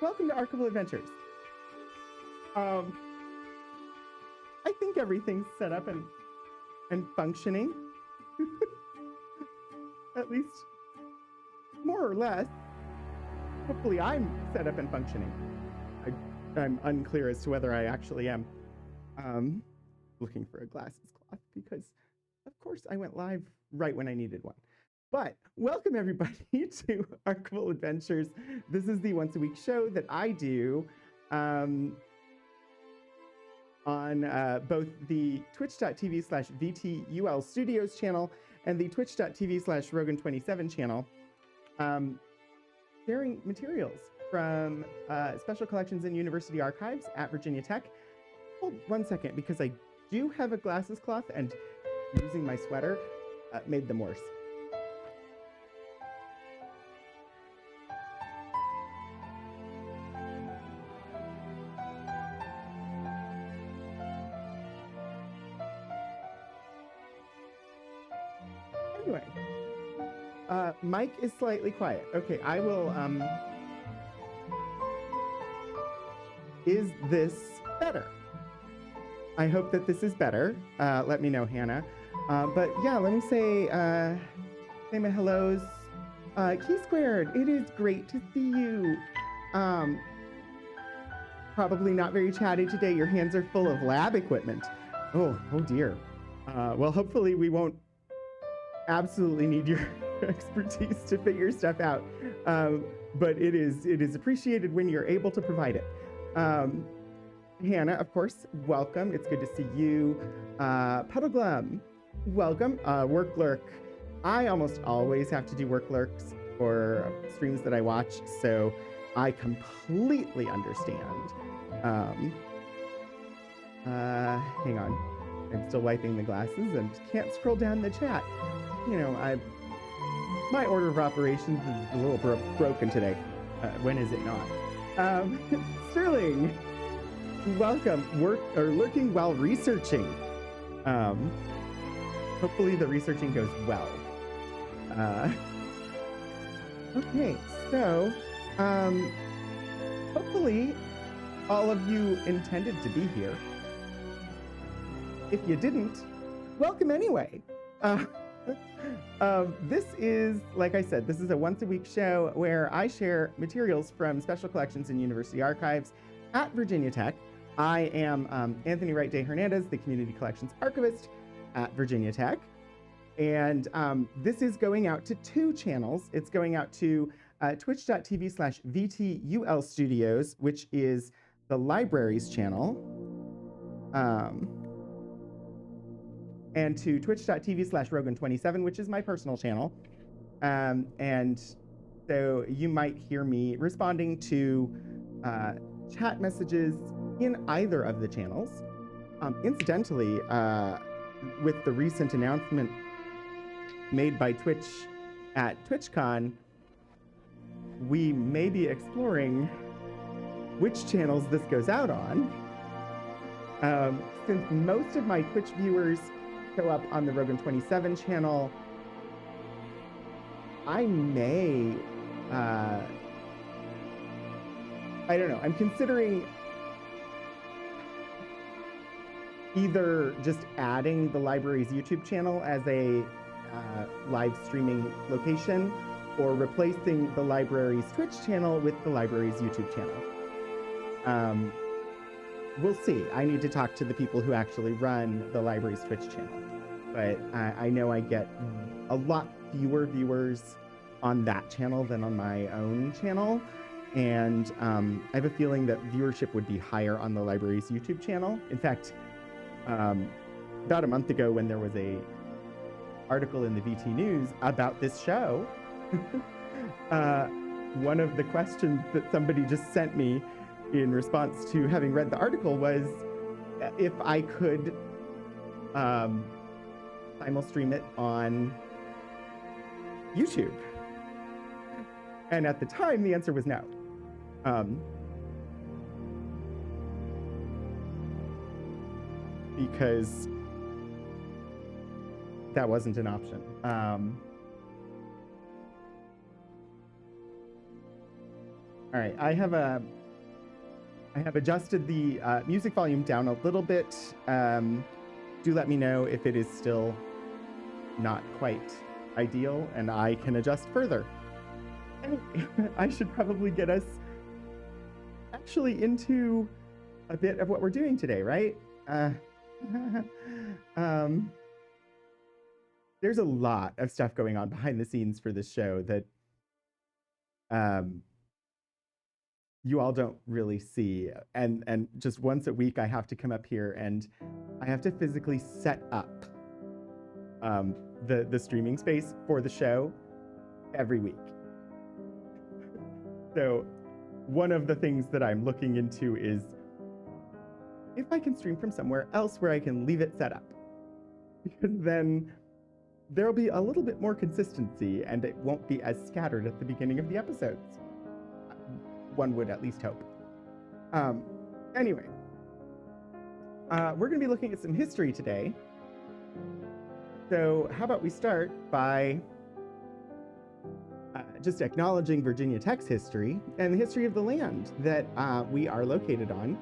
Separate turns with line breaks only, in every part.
Welcome to ArchivalAdventures. I think everything's set up and functioning. At least more or less. Hopefully I'm set up and functioning. I'm unclear as to whether I actually am. Looking for a glasses cloth because of course I went live right when I needed one. But welcome everybody to ArchivalAdventures. This is the once a week show that I do on both the twitch.tv/VTUL Studios channel and the twitch.tv/Rogan27 channel, sharing materials from special collections and university archives at Virginia Tech. Hold 1 second, because I do have a glasses cloth and using my sweater made them worse. Anyway, Mike is slightly quiet. Okay, I will, is this better? I hope that this is better. Let me know, Hannah. But yeah, let me say my hellos. Key Squared, it is great to see you. Probably not very chatty today. Your hands are full of lab equipment. Oh dear. Well, hopefully we won't absolutely need your expertise to figure stuff out. But it is appreciated when you're able to provide it. Hannah, of course, welcome. It's good to see you. Puddleglum, welcome. Work lurk. I almost always have to do work lurks for streams that I watch, so I completely understand. Hang on. I'm still wiping the glasses and can't scroll down the chat. You know, my order of operations is a little broken today. When is it not? Sterling, welcome. Lurking while researching. Hopefully the researching goes well. Okay, so hopefully all of you intended to be here. If you didn't, welcome anyway. This is, like I said, this is a once a week show where I share materials from special collections and university archives at Virginia Tech. I am Anthony Wright Day Hernandez, the Community Collections Archivist at Virginia Tech. And this is going out to two channels. It's going out to twitch.tv/VTUL Studios, which is the libraries channel. And to twitch.tv/Rogan27, which is my personal channel. And so you might hear me responding to chat messages in either of the channels. Incidentally, with the recent announcement made by Twitch at TwitchCon, we may be exploring which channels this goes out on. Since most of my Twitch viewers show up on the Rogan27 channel, I may, I don't know, I'm considering either just adding the library's YouTube channel as a live streaming location, or replacing the library's Twitch channel with the library's YouTube channel. We'll see. I need to talk to the people who actually run the library's Twitch channel. But I know I get a lot fewer viewers on that channel than on my own channel. And I have a feeling that viewership would be higher on the library's YouTube channel. In fact, about a month ago, when there was a article in the VT News about this show, one of the questions that somebody just sent me in response to having read the article was if I could simul-stream it on YouTube. And at the time, the answer was no. Because that wasn't an option. All right, I have adjusted the music volume down a little bit. Do let me know if it is still not quite ideal, and I can adjust further. Anyway, I should probably get us actually into a bit of what we're doing today, right? There's a lot of stuff going on behind the scenes for this show that you all don't really see. And just once a week, I have to come up here and I have to physically set up the streaming space for the show every week. So one of the things that I'm looking into is if I can stream from somewhere else where I can leave it set up, because then there'll be a little bit more consistency and it won't be as scattered at the beginning of the episodes. One would at least hope. Anyway, we're going to be looking at some history today. So how about we start by just acknowledging Virginia Tech's history and the history of the land that we are located on.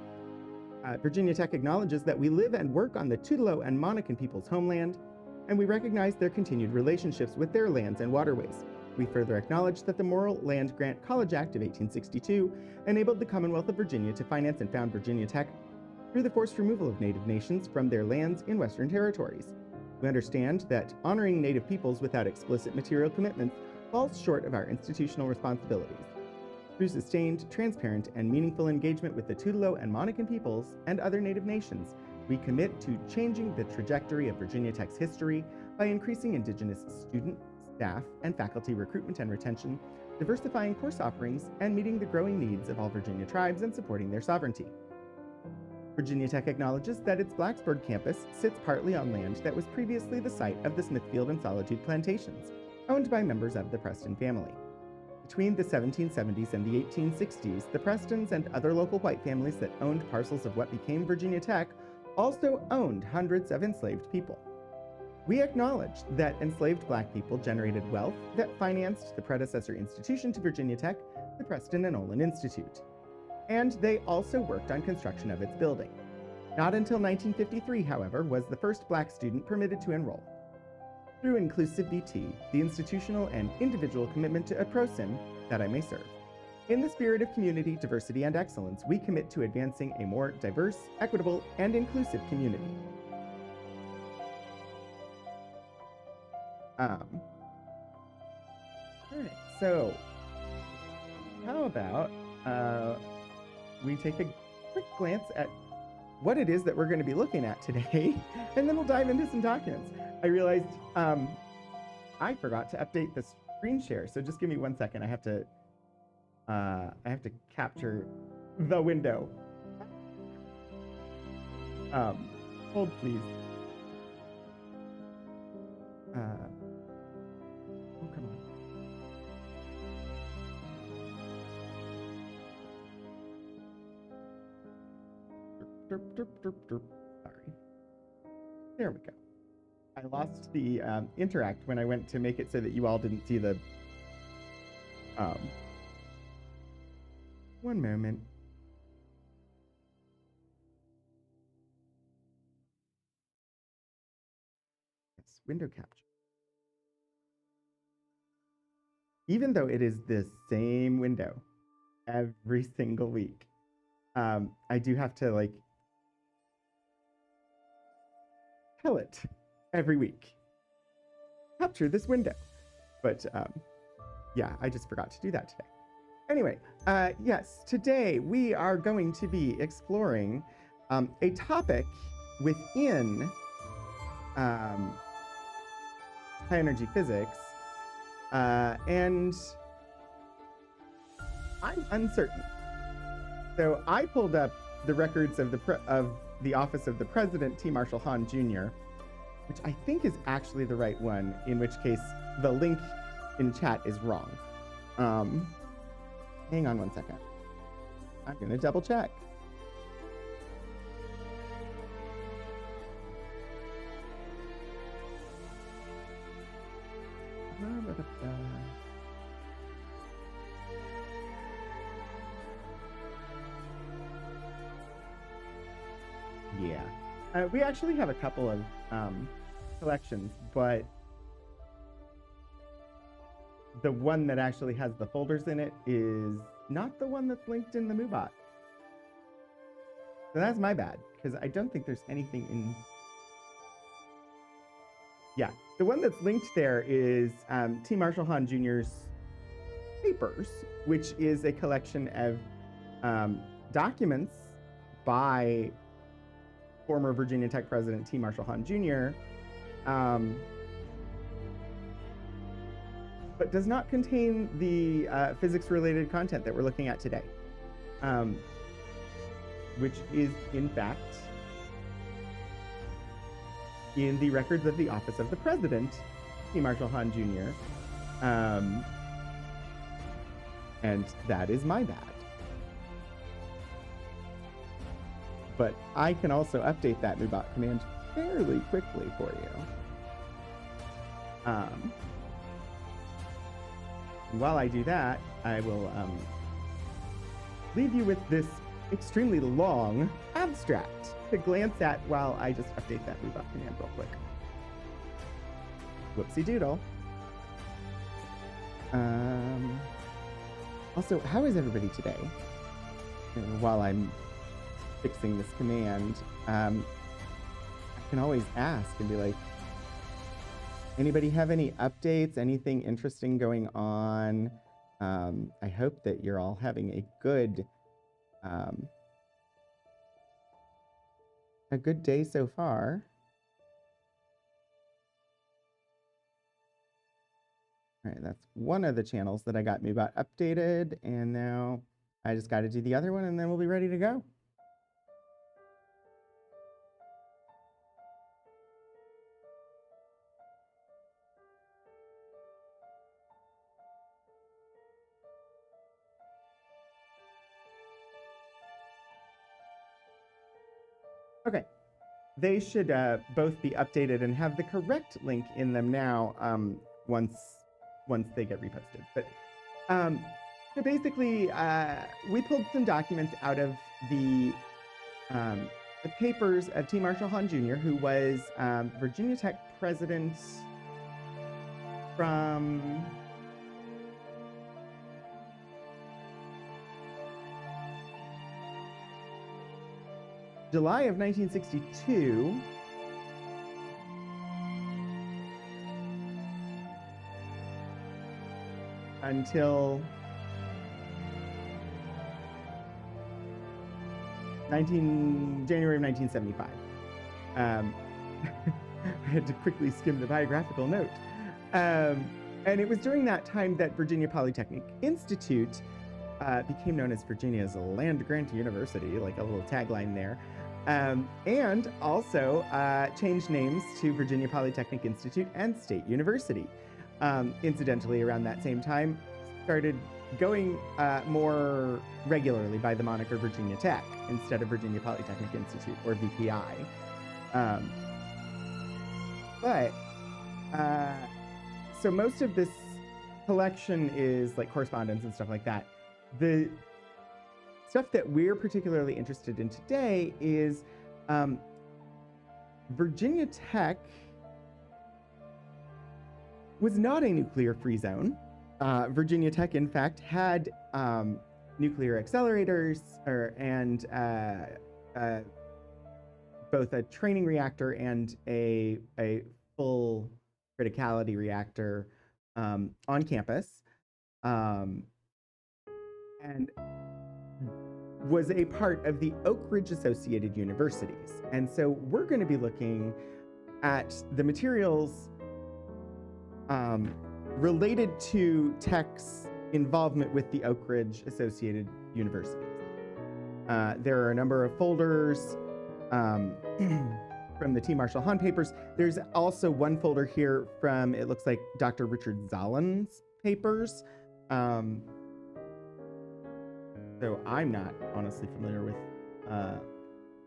Virginia Tech acknowledges that we live and work on the Tutelo and Monacan people's homeland, and we recognize their continued relationships with their lands and waterways. We further acknowledge that the Morrill Land Grant College Act of 1862 enabled the Commonwealth of Virginia to finance and found Virginia Tech through the forced removal of Native nations from their lands in Western territories. We understand that honoring Native peoples without explicit material commitments falls short of our institutional responsibilities. Through sustained, transparent, and meaningful engagement with the Tutelo and Monacan peoples and other Native nations, we commit to changing the trajectory of Virginia Tech's history by increasing Indigenous student, staff, and faculty recruitment and retention, diversifying course offerings, and meeting the growing needs of all Virginia tribes and supporting their sovereignty. Virginia Tech acknowledges that its Blacksburg campus sits partly on land that was previously the site of the Smithfield and Solitude plantations, owned by members of the Preston family. Between the 1770s and the 1860s, the Prestons and other local white families that owned parcels of what became Virginia Tech also owned hundreds of enslaved people. We acknowledge that enslaved Black people generated wealth that financed the predecessor institution to Virginia Tech, the Preston and Olin Institute. And they also worked on construction of its building. Not until 1953, however, was the first Black student permitted to enroll. Through inclusivity, the institutional and individual commitment to APROSIM, that I may serve. In the spirit of community, diversity, and excellence, we commit to advancing a more diverse, equitable, and inclusive community. All right, so how about we take a quick glance at what it is that we're going to be looking at today, and then we'll dive into some documents. I realized I forgot to update the screen share, so just give me 1 second. I have to capture the window. Hold please. Oh, come on. Derp, derp, derp, derp. Sorry. There we go. I lost the interact when I went to make it so that you all didn't see the... One moment. Yes, window capture. Even though it is the same window every single week, I do have to, like, tell it every week. Capture this window. But, yeah, I just forgot to do that today. Anyway, yes, today we are going to be exploring a topic within high energy physics, and I'm uncertain. So I pulled up the records of the Office of the President, T. Marshall Hahn Jr., which I think is actually the right one, in which case the link in chat is wrong. Hang on 1 second. I'm going to double check. We actually have a couple of collections, but the one that actually has the folders in it is not the one that's linked in the MooBot. So that's my bad, because I don't think there's anything in... Yeah, the one that's linked there is T. Marshall Hahn Jr.'s Papers, which is a collection of documents by former Virginia Tech President T. Marshall Hahn Jr., but does not contain the physics-related content that we're looking at today, which is, in fact, in the records of the Office of the President, T. Marshall Hahn Jr., and that is my bad. But I can also update that MooBot command fairly quickly for you. While I do that, I will leave you with this extremely long abstract to glance at while I just update that MooBot command real quick. Whoopsie doodle. Also, how is everybody today? While I'm fixing this command, I can always ask and be like, anybody have any updates, anything interesting going on? I hope that you're all having a good day so far. All right, that's one of the channels that I got MooBot updated, and now I just got to do the other one, and then we'll be ready to go. Okay, they should both be updated and have the correct link in them now once they get reposted. But so basically, we pulled some documents out of the papers of T. Marshall Hahn Jr., who was Virginia Tech president from July of 1962 until January of 1975. I had to quickly skim the biographical note. And it was during that time that Virginia Polytechnic Institute became known as Virginia's land-grant university, like a little tagline there. And also changed names to Virginia Polytechnic Institute and State University. Incidentally, around that same time, started going more regularly by the moniker Virginia Tech instead of Virginia Polytechnic Institute, or VPI. So most of this collection is like correspondence and stuff like that. The stuff that we're particularly interested in today is Virginia Tech was not a nuclear-free zone. Virginia Tech, in fact, had nuclear accelerators and both a training reactor and a full criticality reactor on campus, and was a part of the Oak Ridge Associated Universities. And so we're going to be looking at the materials related to Tech's involvement with the Oak Ridge Associated Universities. There are a number of folders from the T. Marshall Hahn papers. There's also one folder here from, it looks like, Dr. Richard Zallen's papers. So I'm not honestly familiar with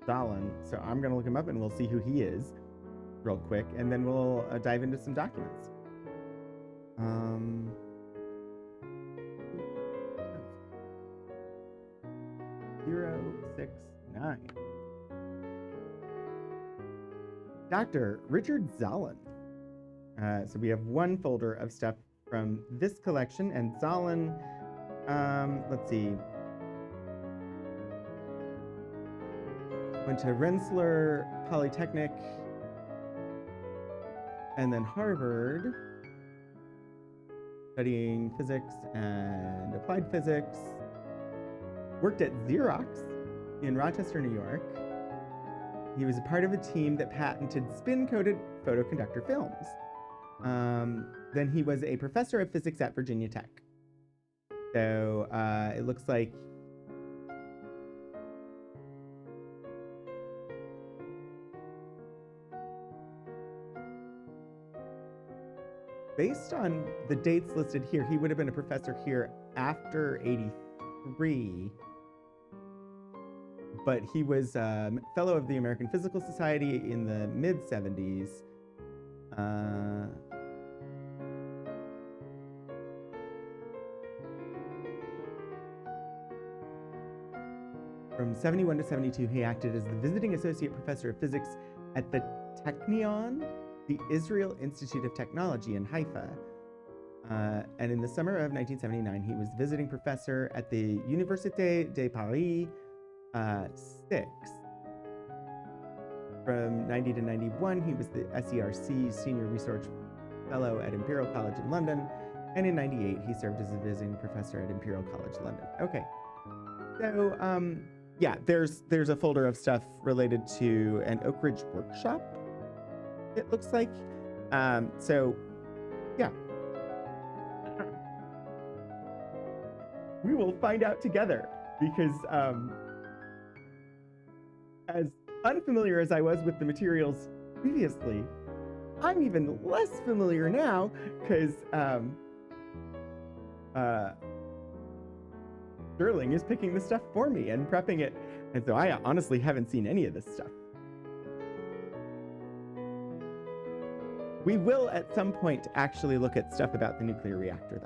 Zallen, so I'm going to look him up and we'll see who he is real quick, and then we'll dive into some documents. 069. Dr. Richard Zallen. So we have one folder of stuff from this collection, and Zallen, let's see, went to Rensselaer Polytechnic and then Harvard, studying physics and applied physics. Worked at Xerox in Rochester, New York. He was a part of a team that patented spin-coated photoconductor films. Then he was a professor of physics at Virginia Tech. So it looks like based on the dates listed here, he would have been a professor here after 83. But he was a fellow of the American Physical Society in the mid-70s. From 71 to 72, he acted as the visiting associate professor of physics at the Technion, the Israel Institute of Technology in Haifa. And in the summer of 1979, he was visiting professor at the Université de Paris 6. From 90 to 91, he was the SERC Senior Research Fellow at Imperial College in London. And in 98, he served as a visiting professor at Imperial College London. Okay, so yeah, there's a folder of stuff related to an Oak Ridge workshop, it looks like. So yeah, we will find out together, because as unfamiliar as I was with the materials previously, I'm even less familiar now, because Sterling is picking the stuff for me and prepping it, and so I honestly haven't seen any of this stuff. We will at some point actually look at stuff about the nuclear reactor,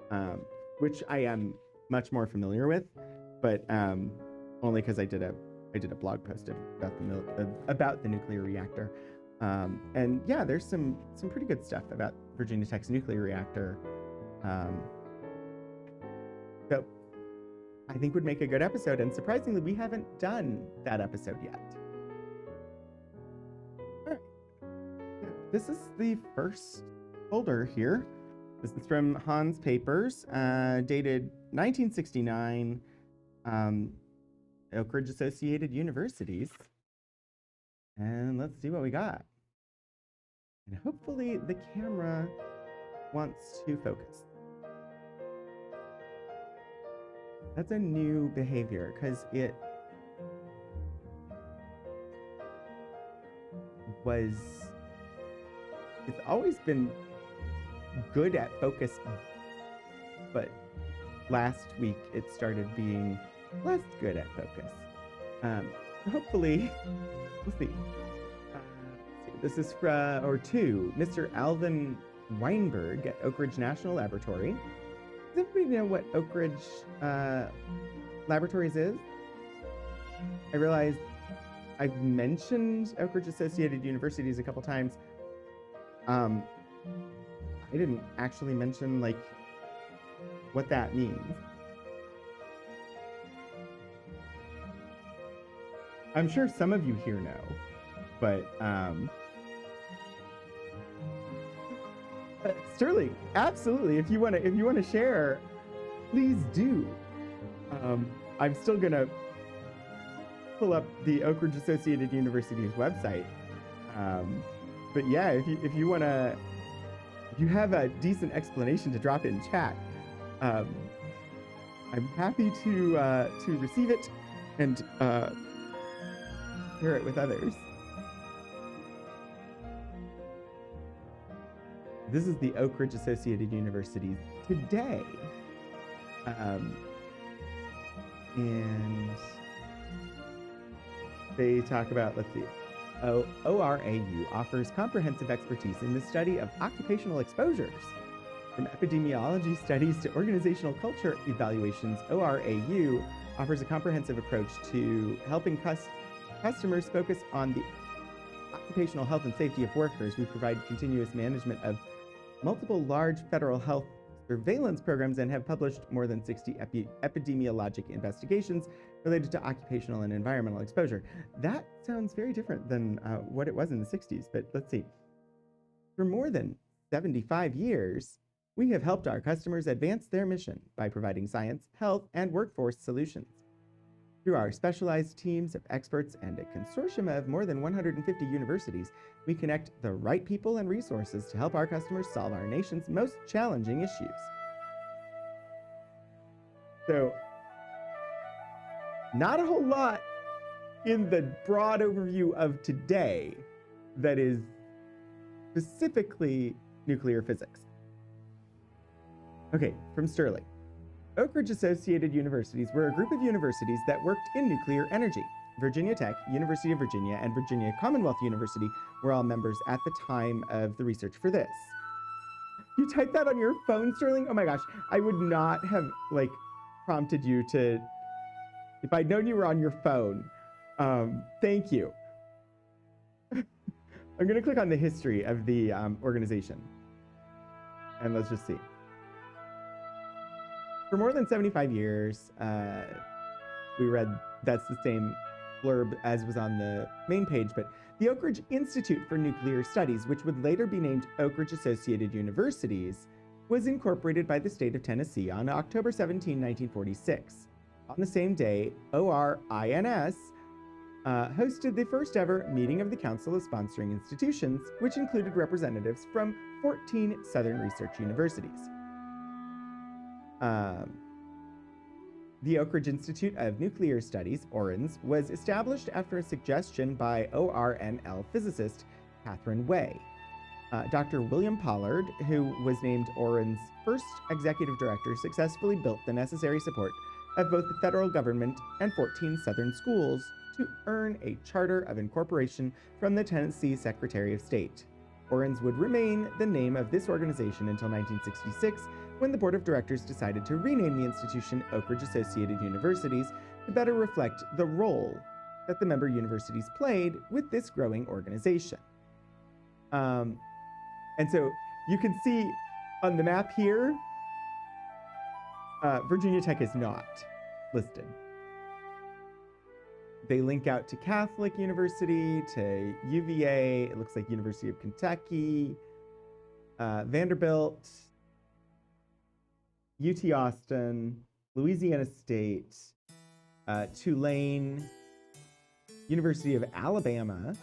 though, which I am much more familiar with, but only because I did a blog post about the nuclear reactor. And yeah, there's some pretty good stuff about Virginia Tech's nuclear reactor. So I think would make a good episode, and surprisingly, we haven't done that episode yet. All right. This is the first folder here. This is from Hahn's Papers, dated 1969, Oak Ridge Associated Universities. And let's see what we got. And hopefully the camera wants to focus. That's a new behavior, because it's always been good at focus, but last week it started being less good at focus. Hopefully, we'll see. This is to Mr. Alvin Weinberg at Oak Ridge National Laboratory. Does everybody know what Oak Ridge Laboratories is? I realize I've mentioned Oak Ridge Associated Universities a couple times. I didn't actually mention like what that means. I'm sure some of you here know, but Sterling, absolutely. If you want to share, please do. I'm still gonna pull up the Oak Ridge Associated University's website. But yeah, if you have a decent explanation to drop in chat, I'm happy to receive it and share it with others. This is the Oak Ridge Associated Universities today. And they talk about, let's see, ORAU offers comprehensive expertise in the study of occupational exposures. From epidemiology studies to organizational culture evaluations, ORAU offers a comprehensive approach to helping customers focus on the occupational health and safety of workers. We provide continuous management of multiple large federal health surveillance programs and have published more than 60 epidemiologic investigations related to occupational and environmental exposure. That sounds very different than what it was in the 60s, but let's see. For more than 75 years, we have helped our customers advance their mission by providing science, health, and workforce solutions. Through our specialized teams of experts and a consortium of more than 150 universities, we connect the right people and resources to help our customers solve our nation's most challenging issues. So, not a whole lot in the broad overview of today that is specifically nuclear physics. Okay, from Sterling. Oak Ridge Associated Universities were a group of universities that worked in nuclear energy. Virginia Tech, University of Virginia, and Virginia Commonwealth University were all members at the time of the research for this. You typed that on your phone, Sterling? Oh my gosh, I would not have prompted you to, if I'd known you were on your phone. Thank you. I'm gonna click on the history of the organization, and let's just see. For more than 75 years, we read that's the same blurb as was on the main page, but the Oak Ridge Institute for Nuclear Studies, which would later be named Oak Ridge Associated Universities, was incorporated by the state of Tennessee on October 17, 1946. On the same day, ORINS hosted the first ever meeting of the Council of Sponsoring Institutions, which included representatives from 14 Southern research universities. The Oak Ridge Institute of Nuclear Studies, ORINS, was established after a suggestion by ORNL physicist Catherine Way. Dr. William Pollard, who was named ORIN's first executive director, successfully built the necessary support of both the federal government and 14 Southern schools to earn a charter of incorporation from the Tennessee Secretary of State. ORINS would remain the name of this organization until 1966, when the board of directors decided to rename the institution Oak Ridge Associated Universities to better reflect the role that the member universities played with this growing organization. And so you can see on the map here, Virginia Tech is not listed. They link out to Catholic University, to UVA, it looks like University of Kentucky, Vanderbilt, UT Austin, Louisiana State, Tulane, University of Alabama,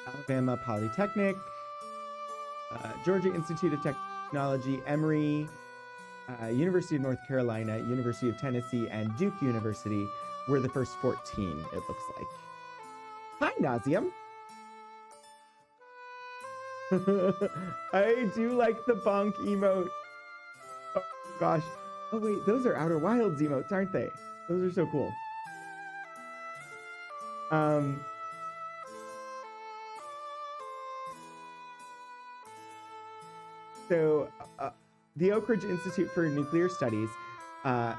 Alabama Polytechnic, Georgia Institute of Technology, Emory, University of North Carolina, University of Tennessee, and Duke University were the first 14, it looks like. Hi, Nauseum. I do like the bonk emote. Oh gosh. Oh wait, those are Outer Wilds emotes, aren't they? Those are so cool. So the Oak Ridge Institute for Nuclear Studies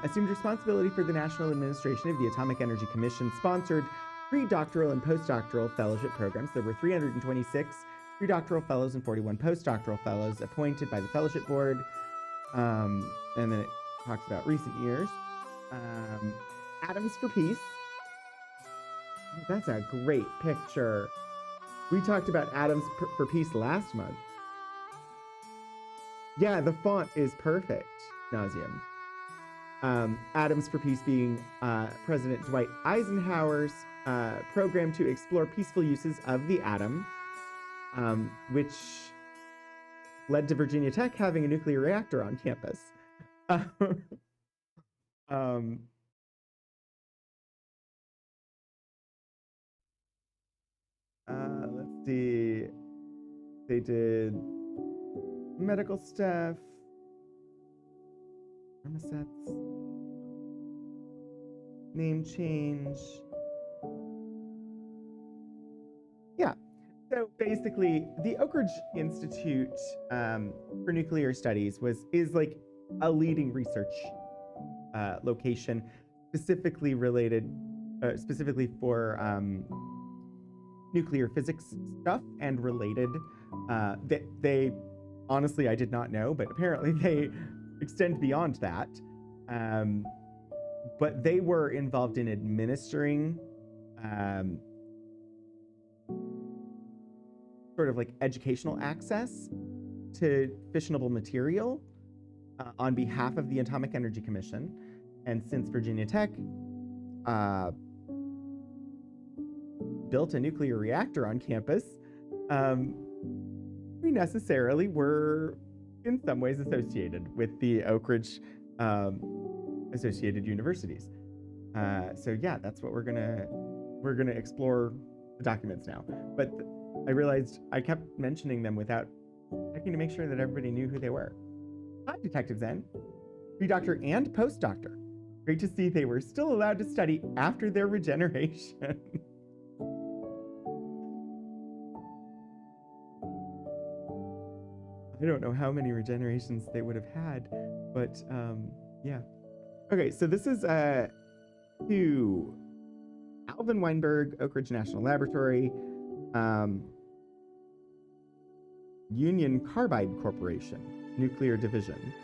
assumed responsibility for the National Administration of the Atomic Energy Commission sponsored pre-doctoral and postdoctoral fellowship programs. There were 326 pre-doctoral fellows and 41 postdoctoral fellows appointed by the fellowship board. And then it talks about recent years. Atoms for Peace. Oh, that's a great picture. We talked about Atoms for Peace last month. Yeah, the font is perfect, Nauseum. Atoms for Peace being President Dwight Eisenhower's program to explore peaceful uses of the atom, which led to Virginia Tech having a nuclear reactor on campus. Let's see. They did medical stuff, thermosets, name change. Yeah, so basically the Oak Ridge Institute for Nuclear Studies is like a leading research location specifically related, specifically for nuclear physics stuff and related. They honestly, I did not know, but apparently they extend beyond that. But they were involved in administering sort of like educational access to fissionable material on behalf of the Atomic Energy Commission. And since Virginia Tech built a nuclear reactor on campus, we necessarily were in some ways associated with the Oak Ridge associated universities. So yeah, that's what we're gonna explore the documents now. But I realized I kept mentioning them without checking to make sure that everybody knew who they were. Hi, Detective Zen, pre-doctor and postdoctor. Great to see they were still allowed to study after their regeneration. I don't know how many regenerations they would have had, but yeah. Okay, so this is to Alvin Weinberg, Oak Ridge National Laboratory, Union Carbide Corporation, Nuclear Division.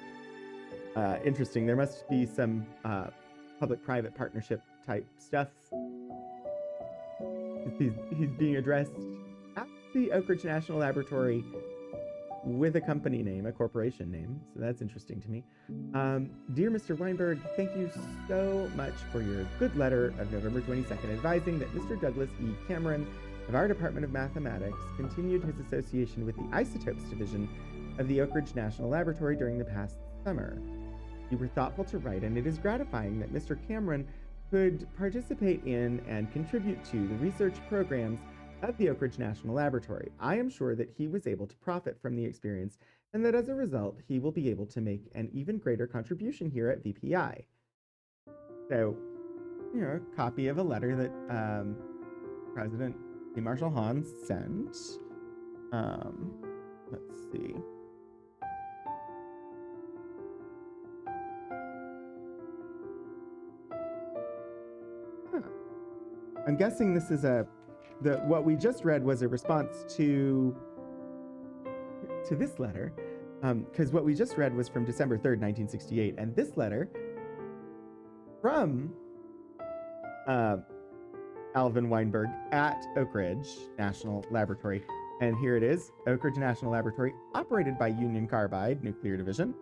Interesting. There must be some public-private partnership type stuff. He's being addressed at the Oak Ridge National Laboratory with a company name, a corporation name. So that's interesting to me. Dear Mr. Weinberg, thank you so much for your good letter of November 22nd advising that Mr. Douglas E. Cameron of our Department of Mathematics continued his association with the Isotopes Division of the Oak Ridge National Laboratory during the past summer. You were thoughtful to write, and it is gratifying that Mr. Cameron could participate in and contribute to the research programs of the Oak Ridge National Laboratory. I am sure that he was able to profit from the experience, and that as a result, he will be able to make an even greater contribution here at VPI. So, you know, a copy of a letter that President C. Marshall Hahn sent. Let's see. I'm guessing this is what we just read was a response to this letter, because what we just read was from December 3rd, 1968, and this letter from Alvin Weinberg at Oak Ridge National Laboratory. And here it is, Oak Ridge National Laboratory, operated by Union Carbide Nuclear Division,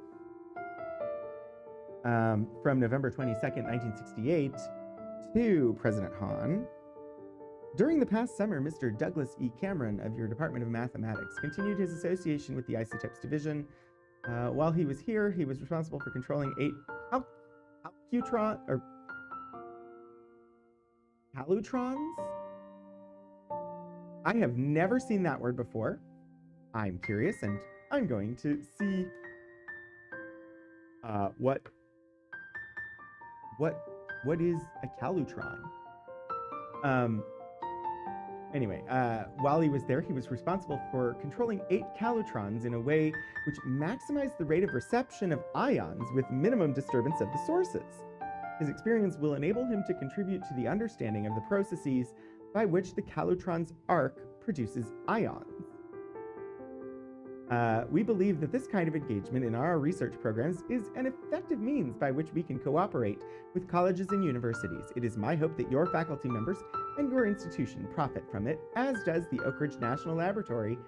from November 22nd, 1968, to President Hahn. During the past summer, Mr. Douglas E. Cameron of your Department of Mathematics continued his association with the Isotopes Division. While he was here, he was responsible for controlling 8 calutrons? I have never seen that word before. I'm curious, and I'm going to see what is a calutron. Anyway, while he was there, he was responsible for controlling 8 calutrons in a way which maximized the rate of reception of ions with minimum disturbance of the sources. His experience will enable him to contribute to the understanding of the processes by which the calutron's arc produces ions. We believe that this kind of engagement in our research programs is an effective means by which we can cooperate with colleges and universities. It is my hope that your faculty members and your institution profit from it, as does the Oak Ridge National Laboratory,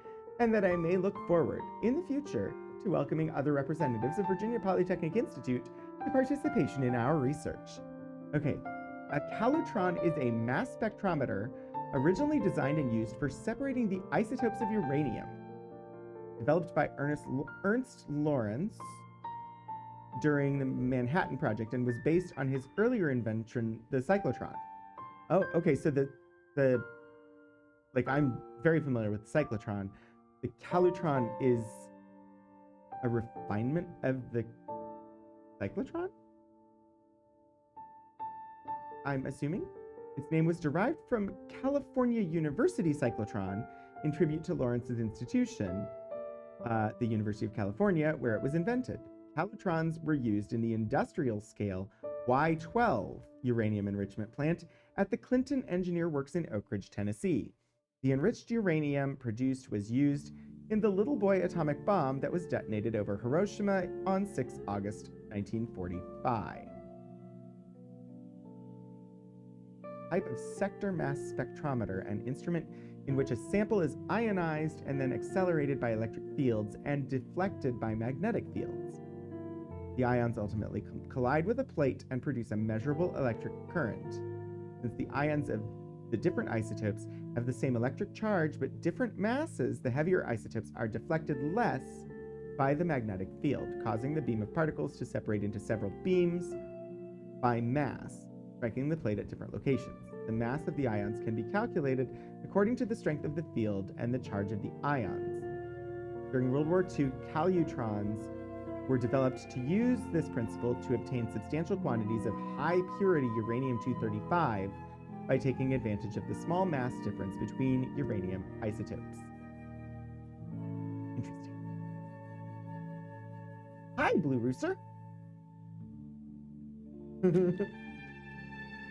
and that I may look forward in the future to welcoming other representatives of Virginia Polytechnic Institute to participation in our research. Okay, a calutron is a mass spectrometer originally designed and used for separating the isotopes of uranium. Developed by Ernst Lawrence during the Manhattan Project and was based on his earlier invention, the cyclotron. Oh, okay, so I'm very familiar with the cyclotron. The calutron is a refinement of the cyclotron? I'm assuming? Its name was derived from California University cyclotron in tribute to Lawrence's institution, the University of California, where it was invented. Calutrons were used in the industrial scale Y-12 uranium enrichment plant at the Clinton Engineer Works in Oak Ridge, Tennessee. The enriched uranium produced was used in the Little Boy atomic bomb that was detonated over Hiroshima on 6 August 1945. Type of sector mass spectrometer, an instrument in which a sample is ionized and then accelerated by electric fields and deflected by magnetic fields. The ions ultimately collide with a plate and produce a measurable electric current. Since the ions of the different isotopes have the same electric charge but different masses, the heavier isotopes are deflected less by the magnetic field, causing the beam of particles to separate into several beams by mass, striking the plate at different locations. The mass of the ions can be calculated according to the strength of the field and the charge of the ions. During World War II, calutrons were developed to use this principle to obtain substantial quantities of high-purity uranium-235 by taking advantage of the small mass difference between uranium isotopes. Interesting. Hi, Blue Rooster.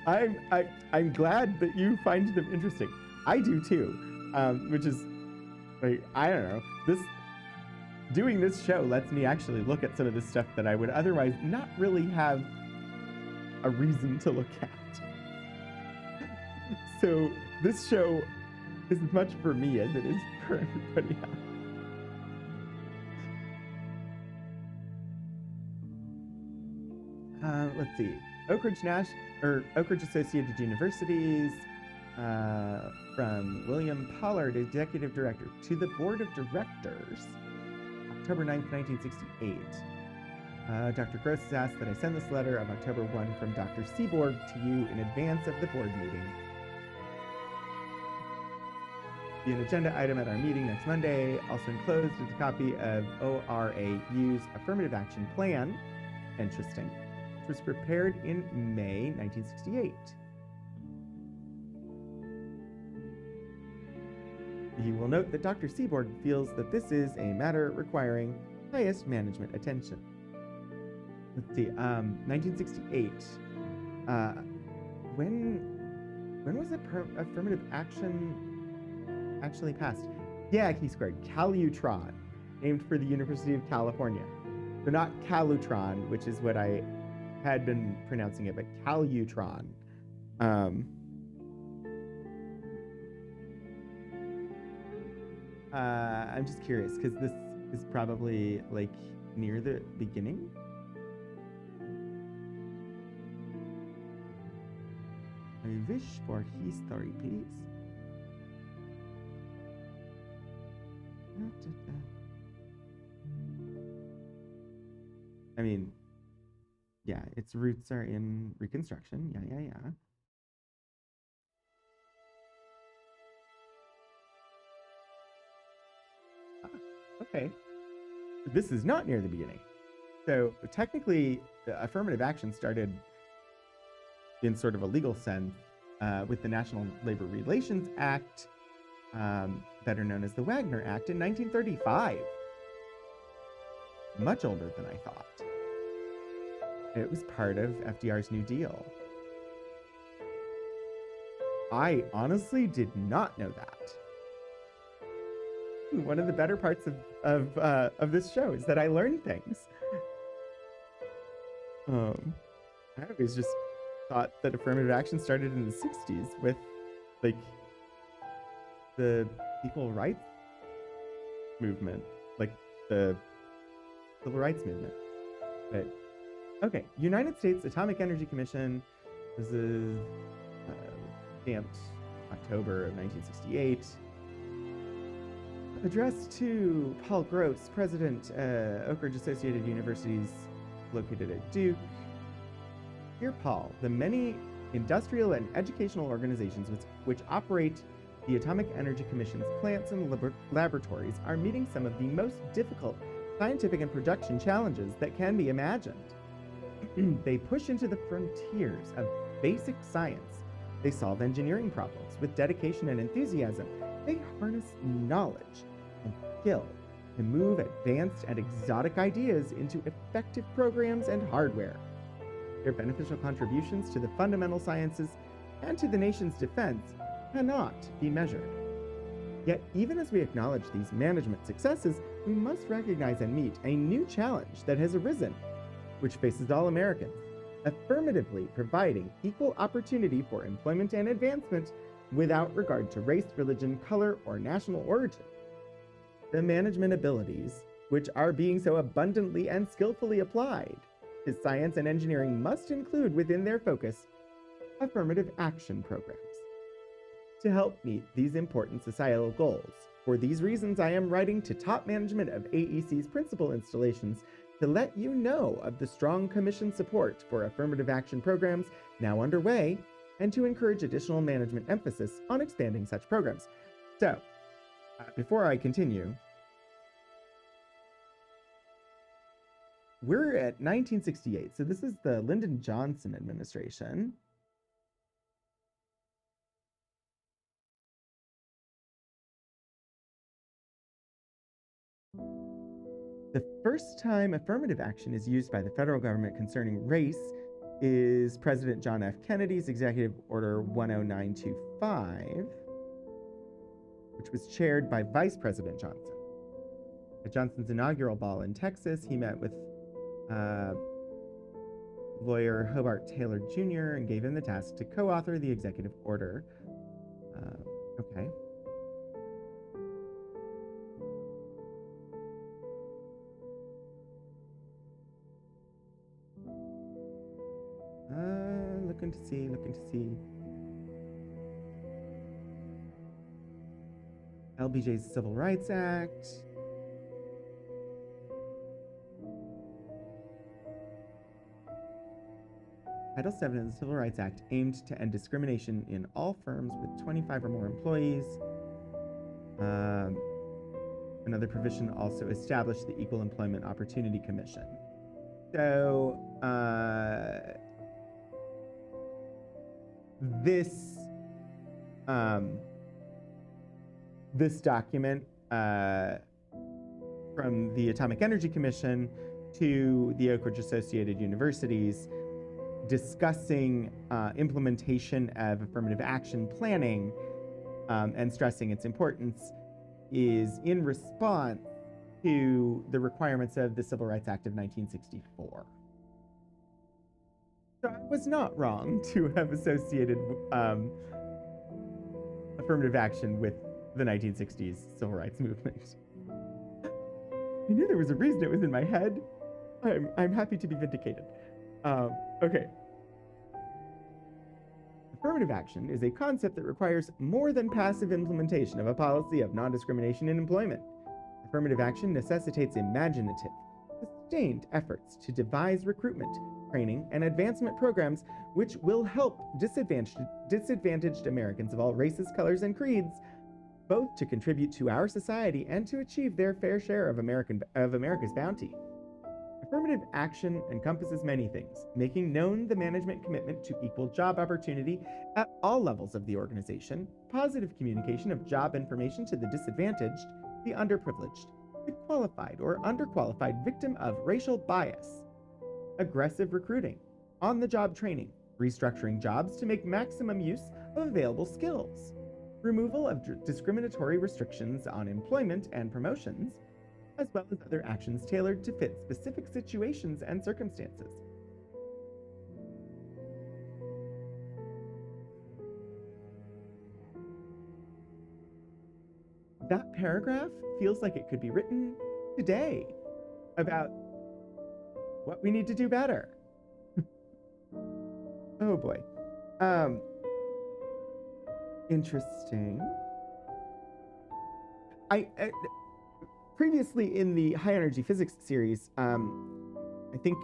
I'm glad that you find them interesting. I do too, which is, like, I don't know, doing this show lets me actually look at some of the stuff that I would otherwise not really have a reason to look at. So this show is as much for me as it is for everybody else. Let's see. Oak Ridge Associated Universities, from William Pollard, Executive Director, to the Board of Directors, October 9th, 1968. Dr. Gross has asked that I send this letter of October 1 from Dr. Seaborg to you in advance of the board meeting. Be an agenda item at our meeting next Monday. Also enclosed is a copy of ORAU's Affirmative Action Plan. Interesting. Which was prepared in May 1968. You will note that Dr. Seaborg feels that this is a matter requiring highest management attention. Let's see, 1968. When was affirmative action actually passed? Yeah, key squared. Calutron, named for the University of California. So not Calutron, which is what I had been pronouncing it, but Calutron. I'm just curious because this is probably like near the beginning. I wish for history, please. I mean, yeah, its roots are in Reconstruction. Yeah. Okay. This is not near the beginning. So technically, the affirmative action started in sort of a legal sense with the National Labor Relations Act, better known as the Wagner Act, in 1935. Much older than I thought. It was part of FDR's New Deal. I honestly did not know that. One of the better parts of this show is that I learn things. I always just thought that affirmative action started in the 60s with, like, the equal rights movement, like the civil rights movement. But okay, United States Atomic Energy Commission. This is stamped October of 1968. Addressed to Paul Gross, President, Oak Ridge Associated Universities, located at Duke. Dear Paul, the many industrial and educational organizations which operate the Atomic Energy Commission's plants and laboratories are meeting some of the most difficult scientific and production challenges that can be imagined. They push into the frontiers of basic science. They solve engineering problems with dedication and enthusiasm. They harness knowledge and skill to move advanced and exotic ideas into effective programs and hardware. Their beneficial contributions to the fundamental sciences and to the nation's defense cannot be measured. Yet, even as we acknowledge these management successes, we must recognize and meet a new challenge that has arisen, which faces all Americans, affirmatively providing equal opportunity for employment and advancement without regard to race, religion, color, or national origin. The management abilities, which are being so abundantly and skillfully applied to science and engineering, must include within their focus affirmative action programs to help meet these important societal goals. For these reasons, I am writing to top management of AEC's principal installations to let you know of the strong commission support for affirmative action programs now underway, and to encourage additional management emphasis on expanding such programs. So, before I continue, we're at 1968, so this is the Lyndon Johnson administration. The first time affirmative action is used by the federal government concerning race is President John F. Kennedy's Executive Order 10925, which was chaired by Vice President Johnson. At Johnson's inaugural ball in Texas, he met with lawyer Hobart Taylor Jr. and gave him the task to co-author the executive order. Okay. Looking to see. LBJ's Civil Rights Act. Title VII of the Civil Rights Act aimed to end discrimination in all firms with 25 or more employees. Another provision also established the Equal Employment Opportunity Commission. So, this document from the Atomic Energy Commission to the Oak Ridge Associated Universities discussing implementation of affirmative action planning and stressing its importance is in response to the requirements of the Civil Rights Act of 1964. So I was not wrong to have associated affirmative action with the 1960s civil rights movement. I knew there was a reason it was in my head. I'm happy to be vindicated. Okay. Affirmative action is a concept that requires more than passive implementation of a policy of non-discrimination in employment. Affirmative action necessitates imaginative, sustained efforts to devise recruitment, training, and advancement programs which will help disadvantaged Americans of all races, colors, and creeds both to contribute to our society and to achieve their fair share of America's bounty. Affirmative action encompasses many things, making known the management commitment to equal job opportunity at all levels of the organization, positive communication of job information to the disadvantaged, the underprivileged, the qualified or underqualified victim of racial bias, aggressive recruiting, on-the-job training, restructuring jobs to make maximum use of available skills, removal of discriminatory restrictions on employment and promotions, as well as other actions tailored to fit specific situations and circumstances. That paragraph feels like it could be written today about what we need to do better. Oh boy. Interesting. I previously in the high energy physics series, I think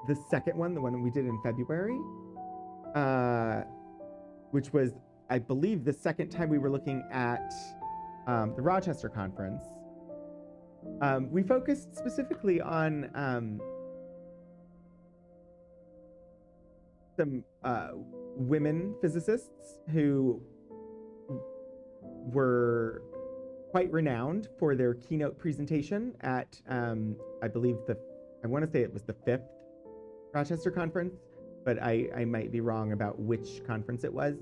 the second one, the one we did in February, which was, I believe, the second time we were looking at the Rochester conference, we focused specifically on some women physicists who were quite renowned for their keynote presentation at, I believe I want to say it was the 5th Rochester conference, but I might be wrong about which conference it was.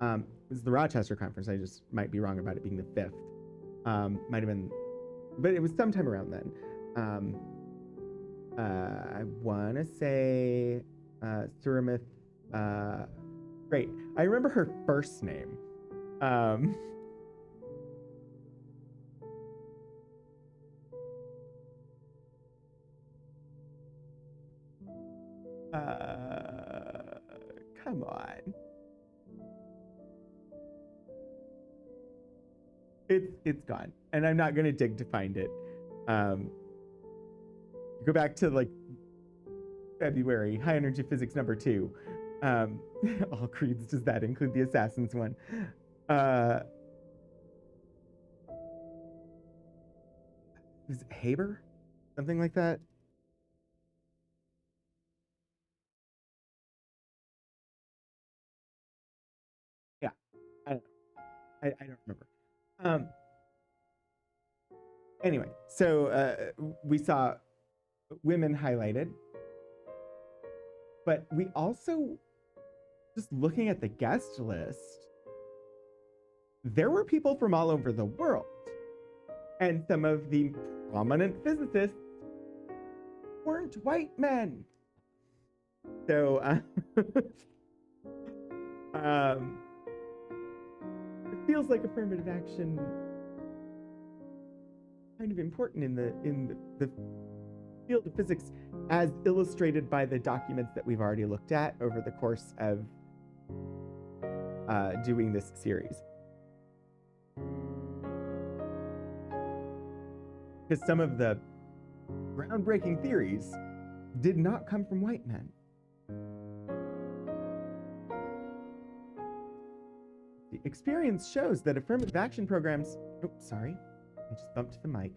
It was the Rochester conference. I just might be wrong about it being the 5th. Might have been, but it was sometime around then. I want to say Suramith. Great. I remember her first name. Come on. It's gone, and I'm not gonna dig to find it. Go back to like February, high energy physics number 2. All creeds, does that include the assassins one? Is it Haber? Something like that? Yeah, I don't know. I don't remember. Anyway, so we saw women highlighted, but we also, just looking at the guest list, there were people from all over the world, and some of the prominent physicists weren't white men. So it feels like affirmative action kind of important in the field of physics, as illustrated by the documents that we've already looked at over the course of doing this series. Because some of the groundbreaking theories did not come from white men. The experience shows that affirmative action programs... Oh, sorry. I just bumped the mic.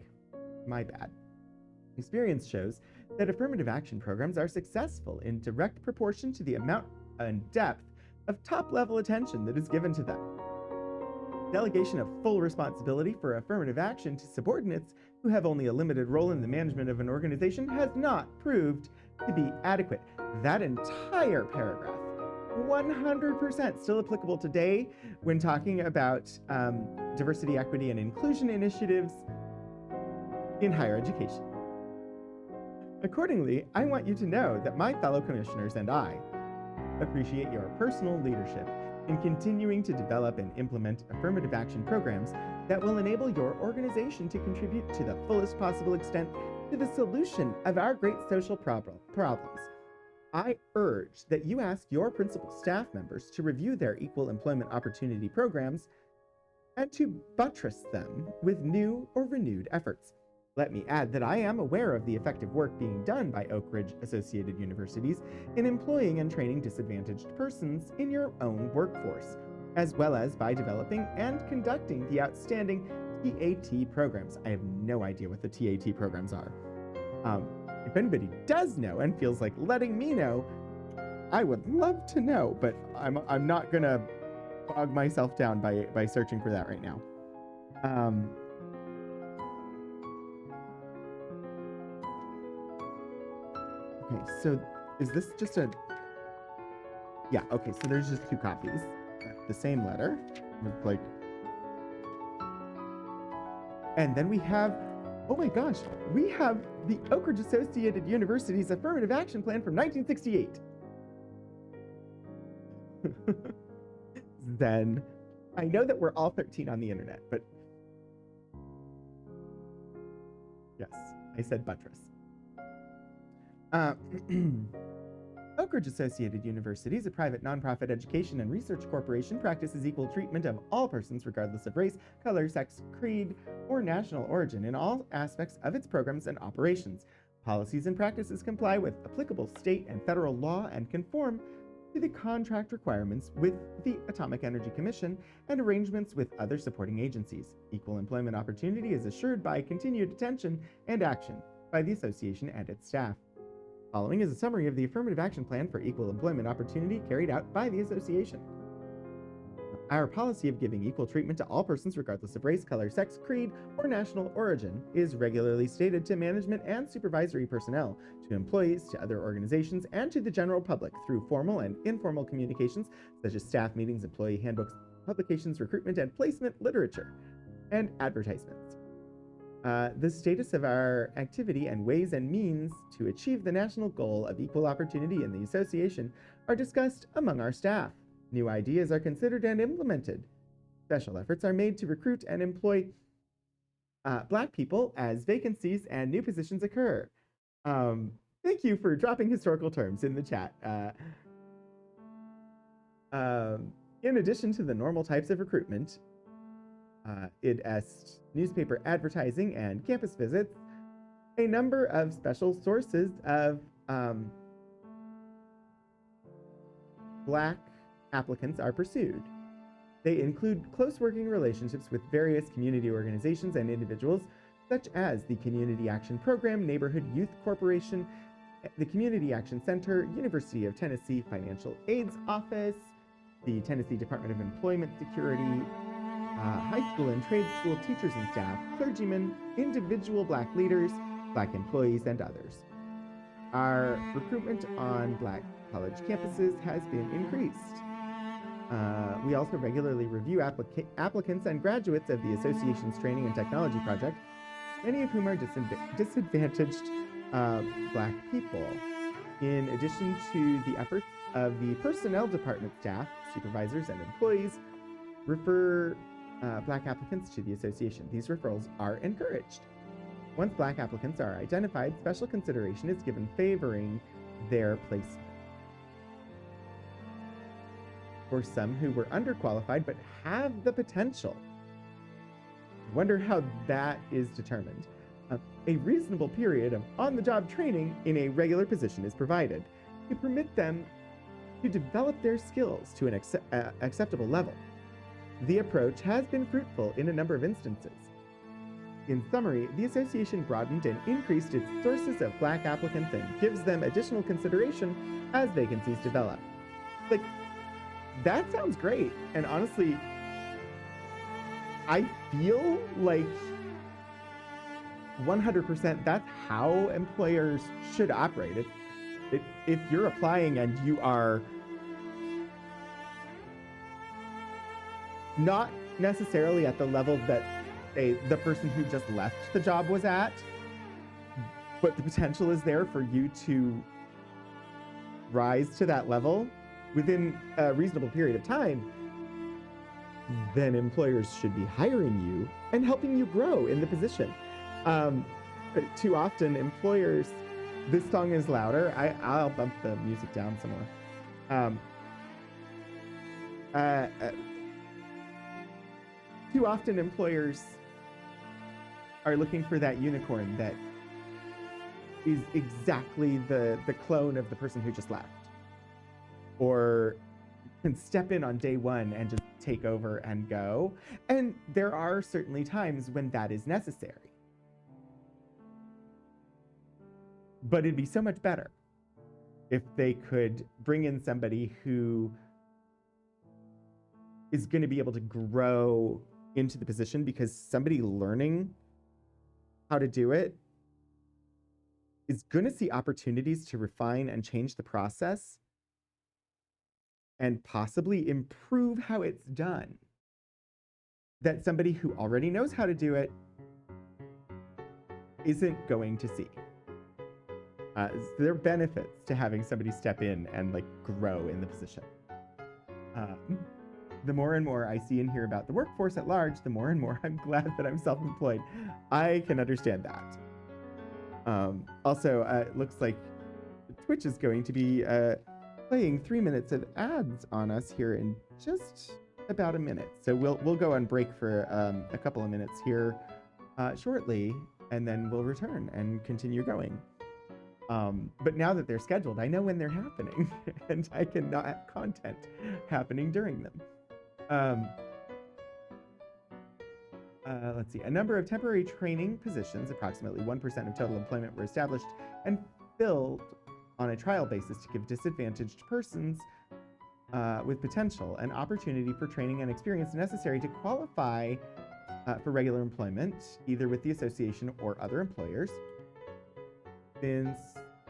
My bad. Experience shows that affirmative action programs are successful in direct proportion to the amount and depth of top-level attention that is given to them. Delegation of full responsibility for affirmative action to subordinates who have only a limited role in the management of an organization has not proved to be adequate. That entire paragraph, 100% still applicable today when talking about diversity, equity, and inclusion initiatives in higher education. Accordingly, I want you to know that my fellow commissioners and I appreciate your personal leadership in continuing to develop and implement affirmative action programs that will enable your organization to contribute to the fullest possible extent to the solution of our great social problems. I urge that you ask your principal staff members to review their equal employment opportunity programs and to buttress them with new or renewed efforts. Let me add that I am aware of the effective work being done by Oak Ridge Associated Universities in employing and training disadvantaged persons in your own workforce, as well as by developing and conducting the outstanding TAT programs. I have no idea what the TAT programs are. If anybody does know and feels like letting me know, I would love to know, but I'm not gonna bog myself down by searching for that right now. Okay, so is this just a... Yeah, okay, so there's just 2 copies. The same letter with like... And then we have, oh my gosh, we have the Oak Ridge Associated Universities Affirmative Action Plan from 1968. Then, I know that we're all 13 on the internet, but yes, I said buttress. Oak Ridge Associated Universities, a private nonprofit education and research corporation, practices equal treatment of all persons regardless of race, color, sex, creed, or national origin in all aspects of its programs and operations. Policies and practices comply with applicable state and federal law and conform to the contract requirements with the Atomic Energy Commission and arrangements with other supporting agencies. Equal employment opportunity is assured by continued attention and action by the association and its staff. Following is a summary of the Affirmative Action Plan for Equal Employment Opportunity carried out by the association. Our policy of giving equal treatment to all persons regardless of race, color, sex, creed, or national origin is regularly stated to management and supervisory personnel, to employees, to other organizations, and to the general public through formal and informal communications such as staff meetings, employee handbooks, publications, recruitment and placement literature, and advertisements. The status of our activity and ways and means to achieve the national goal of equal opportunity in the association are discussed among our staff. New ideas are considered and implemented. Special efforts are made to recruit and employ Black people as vacancies and new positions occur. Thank you for dropping historical terms in the chat. In addition to the normal types of recruitment, id est newspaper advertising and campus visits, a number of special sources of Black applicants are pursued. They include close working relationships with various community organizations and individuals, such as the Community Action Program, Neighborhood Youth Corporation, the Community Action Center, University of Tennessee Financial Aid's Office, the Tennessee Department of Employment Security, high school and trade school teachers and staff, clergymen, individual Black leaders, Black employees, and others. Our recruitment on Black college campuses has been increased. We also regularly review applicants and graduates of the association's training and technology project, many of whom are disadvantaged Black people. In addition to the efforts of the personnel department staff, supervisors, and employees, refer Black applicants to the association. These referrals are encouraged. Once Black applicants are identified, special consideration is given favoring their placement. For some who were underqualified but have the potential, wonder how that is determined. A reasonable period of on-the-job training in a regular position is provided to permit them to develop their skills to an acceptable level. The approach has been fruitful in a number of instances. In summary, the association broadened and increased its sources of Black applicants and gives them additional consideration as vacancies develop. Like, that sounds great. And honestly, I feel like 100% that's how employers should operate. If you're applying and you are not necessarily at the level that the person who just left the job was at, but the potential is there for you to rise to that level within a reasonable period of time, then employers should be hiring you and helping you grow in the position. Too often employers, this song is louder. I'll bump the music down some more. Too often employers are looking for that unicorn that is exactly the clone of the person who just left, or can step in on day one and just take over and go. And there are certainly times when that is necessary. But it'd be so much better if they could bring in somebody who is going to be able to grow into the position, because somebody learning how to do it is going to see opportunities to refine and change the process and possibly improve how it's done, that somebody who already knows how to do it isn't going to see. There are benefits to having somebody step in and like grow in the position. The more and more I see and hear about the workforce at large, the more and more I'm glad that I'm self-employed. I can understand that. Also, it looks like Twitch is going to be playing 3 minutes of ads on us here in just about a minute. So we'll go on break for a couple of minutes here shortly, and then we'll return and continue going. But now that they're scheduled, I know when they're happening, and I can not have content happening during them. Let's see. A number of temporary training positions, approximately 1% of total employment, were established and filled on a trial basis to give disadvantaged persons with potential and opportunity for training and experience necessary to qualify for regular employment, either with the association or other employers. Since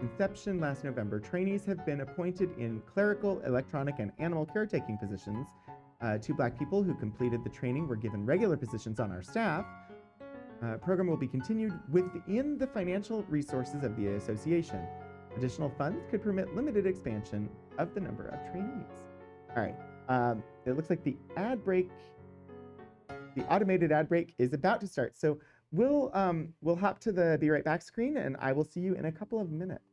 inception last November, trainees have been appointed in clerical, electronic, and animal caretaking positions. 2 Black people who completed the training were given regular positions on our staff. Program will be continued within the financial resources of the association. Additional funds could permit limited expansion of the number of trainees. All right, it looks like the automated ad break is about to start. So we'll hop to the Be Right Back screen, and I will see you in a couple of minutes.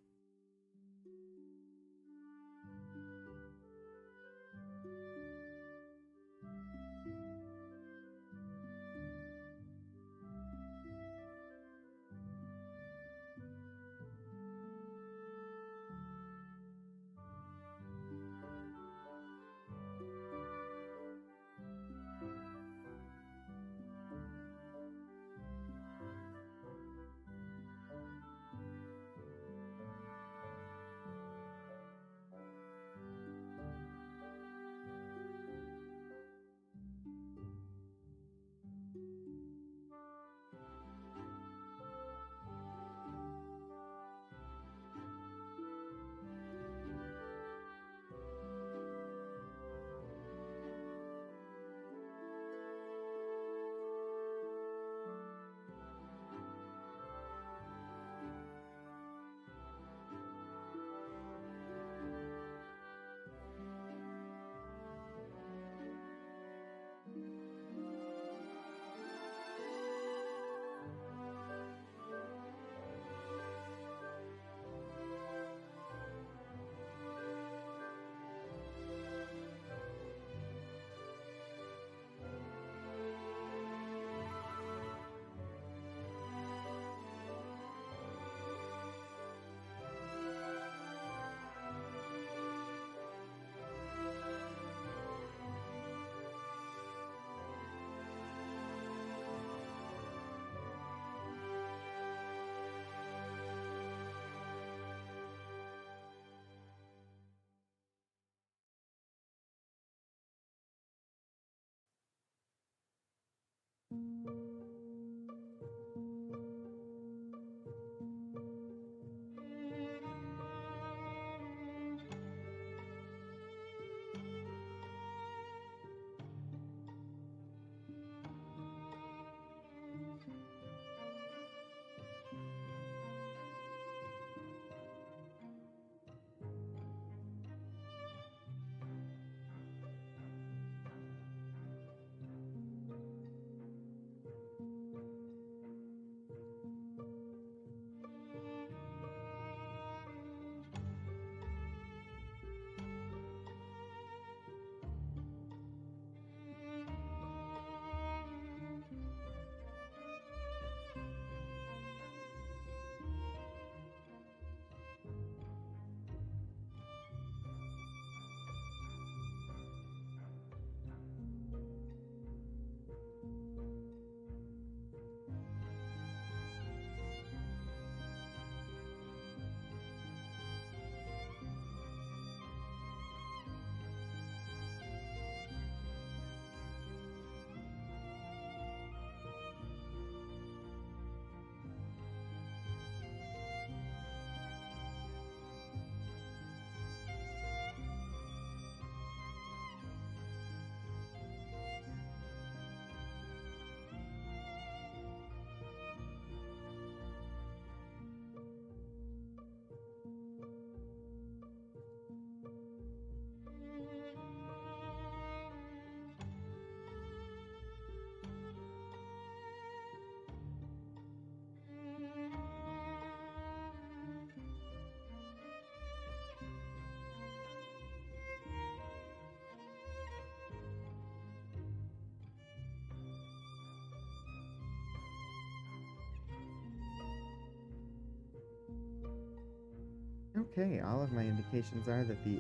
Okay, all of my indications are that the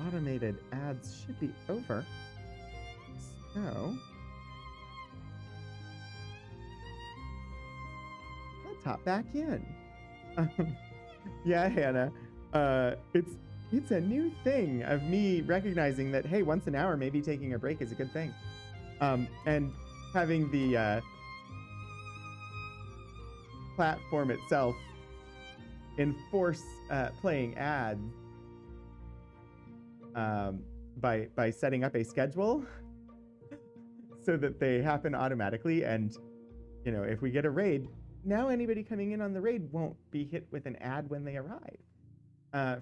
automated ads should be over. So let's hop back in. Yeah, Hannah. it's a new thing of me recognizing that, hey, once an hour, maybe taking a break is a good thing. And having the platform itself enforce playing ads by setting up a schedule so that they happen automatically. And, you know, if we get a raid, now anybody coming in on the raid won't be hit with an ad when they arrive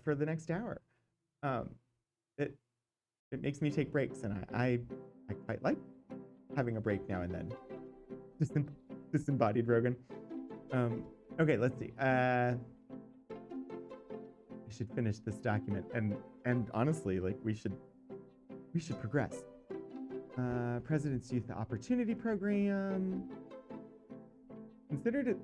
for the next hour. It makes me take breaks, and I quite like having a break now and then. Disembodied Rogan. Okay, let's see. I should finish this document, and honestly, like we should progress. President's Youth Opportunity Program considered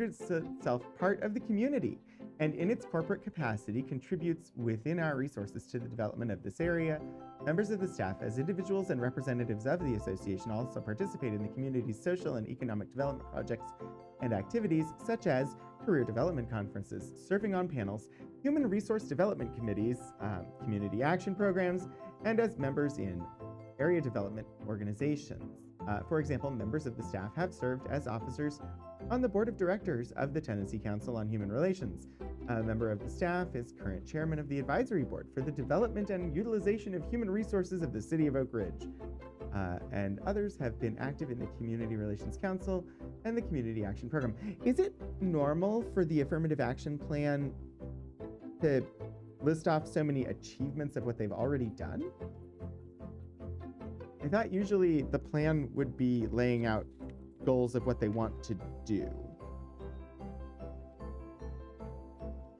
itself part of the community, and in its corporate capacity contributes within our resources to the development of this area. Members of the staff, as individuals and representatives of the association, also participate in the community's social and economic development projects and activities, such as career development conferences, serving on panels, human resource development committees, community action programs, and as members in area development organizations. For example, members of the staff have served as officers on the board of directors of the Tennessee Council on Human Relations. A member of the staff is current chairman of the advisory board for the development and utilization of human resources of the city of Oak Ridge. And others have been active in the Community Relations Council and the Community Action Program. Is it normal for the Affirmative Action Plan to list off so many achievements of what they've already done? I thought usually the plan would be laying out goals of what they want to do.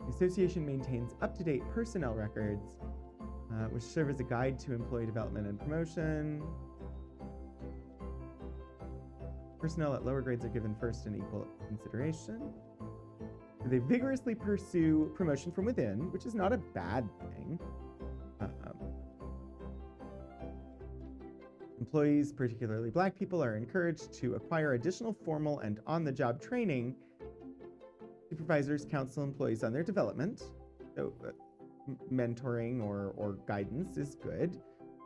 The association maintains up-to-date personnel records, which serve as a guide to employee development and promotion. Personnel at lower grades are given first and equal consideration. They vigorously pursue promotion from within, which is not a bad thing. Employees, particularly Black people, are encouraged to acquire additional formal and on-the-job training. Supervisors counsel employees on their development. So mentoring or guidance is good.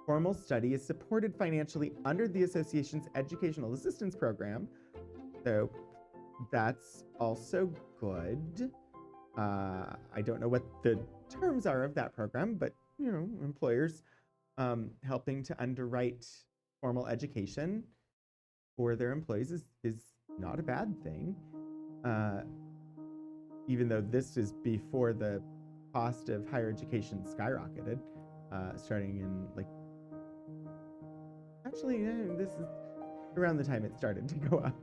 Formal study is supported financially under the association's educational assistance program. So that's also good. I don't know what the terms are of that program, but you know, employers helping to underwrite formal education for their employees is not a bad thing. Even though this is before the cost of higher education skyrocketed, starting in like, actually, this is around the time it started to go up.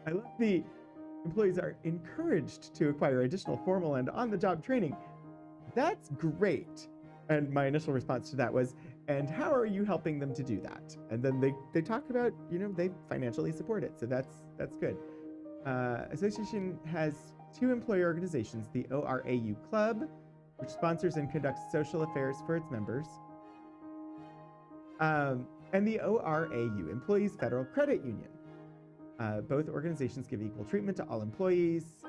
I love the employees are encouraged to acquire additional formal and on-the-job training. That's great. And my initial response to that was, and how are you helping them to do that? And then they talk about, you know, they financially support it. So that's good. Association has two employee organizations, the ORAU Club, which sponsors and conducts social affairs for its members, and the ORAU, Employees Federal Credit Union. Both organizations give equal treatment to all employees.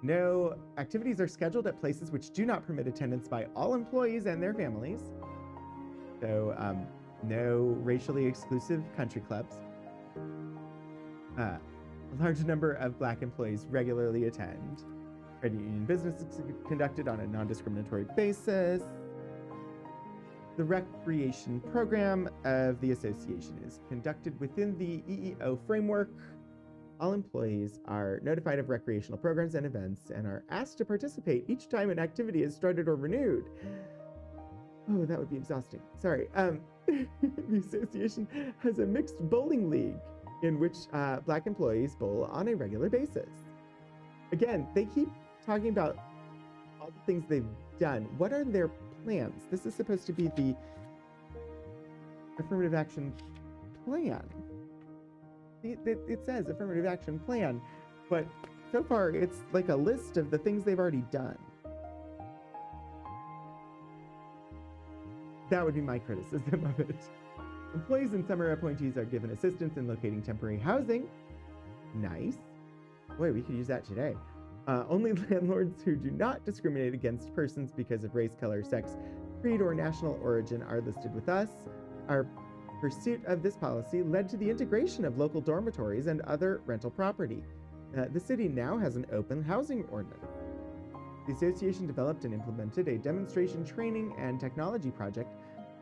No activities are scheduled at places which do not permit attendance by all employees and their families. So no racially exclusive country clubs. A large number of Black employees regularly attend. Credit union business is conducted on a non-discriminatory basis. The recreation program of the association is conducted within the EEO framework. All employees are notified of recreational programs and events and are asked to participate each time an activity is started or renewed. Oh, that would be exhausting. Sorry. The association has a mixed bowling league in which Black employees bowl on a regular basis. Again, they keep talking about all the things they've done. What are their plans? This is supposed to be the Affirmative Action Plan. It says Affirmative Action Plan, but so far it's like a list of the things they've already done. That would be my criticism of it. Employees and summer appointees are given assistance in locating temporary housing. Nice. Boy, we could use that today. Only landlords who do not discriminate against persons because of race, color, sex, creed, or national origin are listed with us. Our pursuit of this policy led to the integration of local dormitories and other rental property. The city now has an open housing ordinance. The association developed and implemented a demonstration training and technology project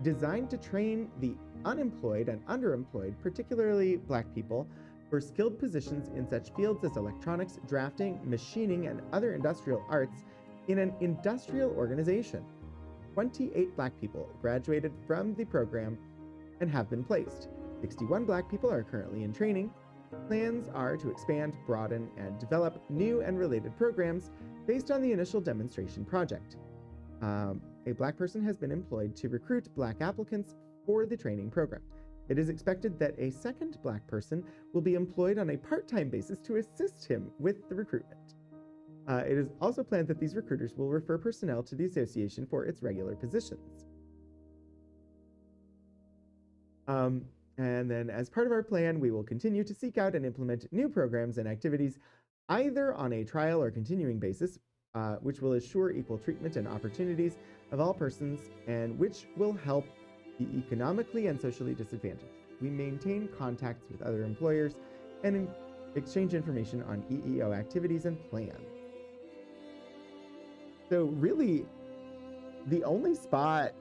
designed to train the unemployed and underemployed, particularly Black people, for skilled positions in such fields as electronics, drafting, machining, and other industrial arts in an industrial organization. 28 Black people graduated from the program and have been placed. 61 Black people are currently in training. Plans are to expand, broaden, and develop new and related programs based on the initial demonstration project. A Black person has been employed to recruit Black applicants for the training program. It is expected that a second Black person will be employed on a part-time basis to assist him with the recruitment. It is also planned that these recruiters will refer personnel to the association for its regular positions. And then as part of our plan, we will continue to seek out and implement new programs and activities, either on a trial or continuing basis, which will assure equal treatment and opportunities of all persons and which will help the economically and socially disadvantaged. We maintain contacts with other employers and exchange information on EEO activities and plans. So really, the only spot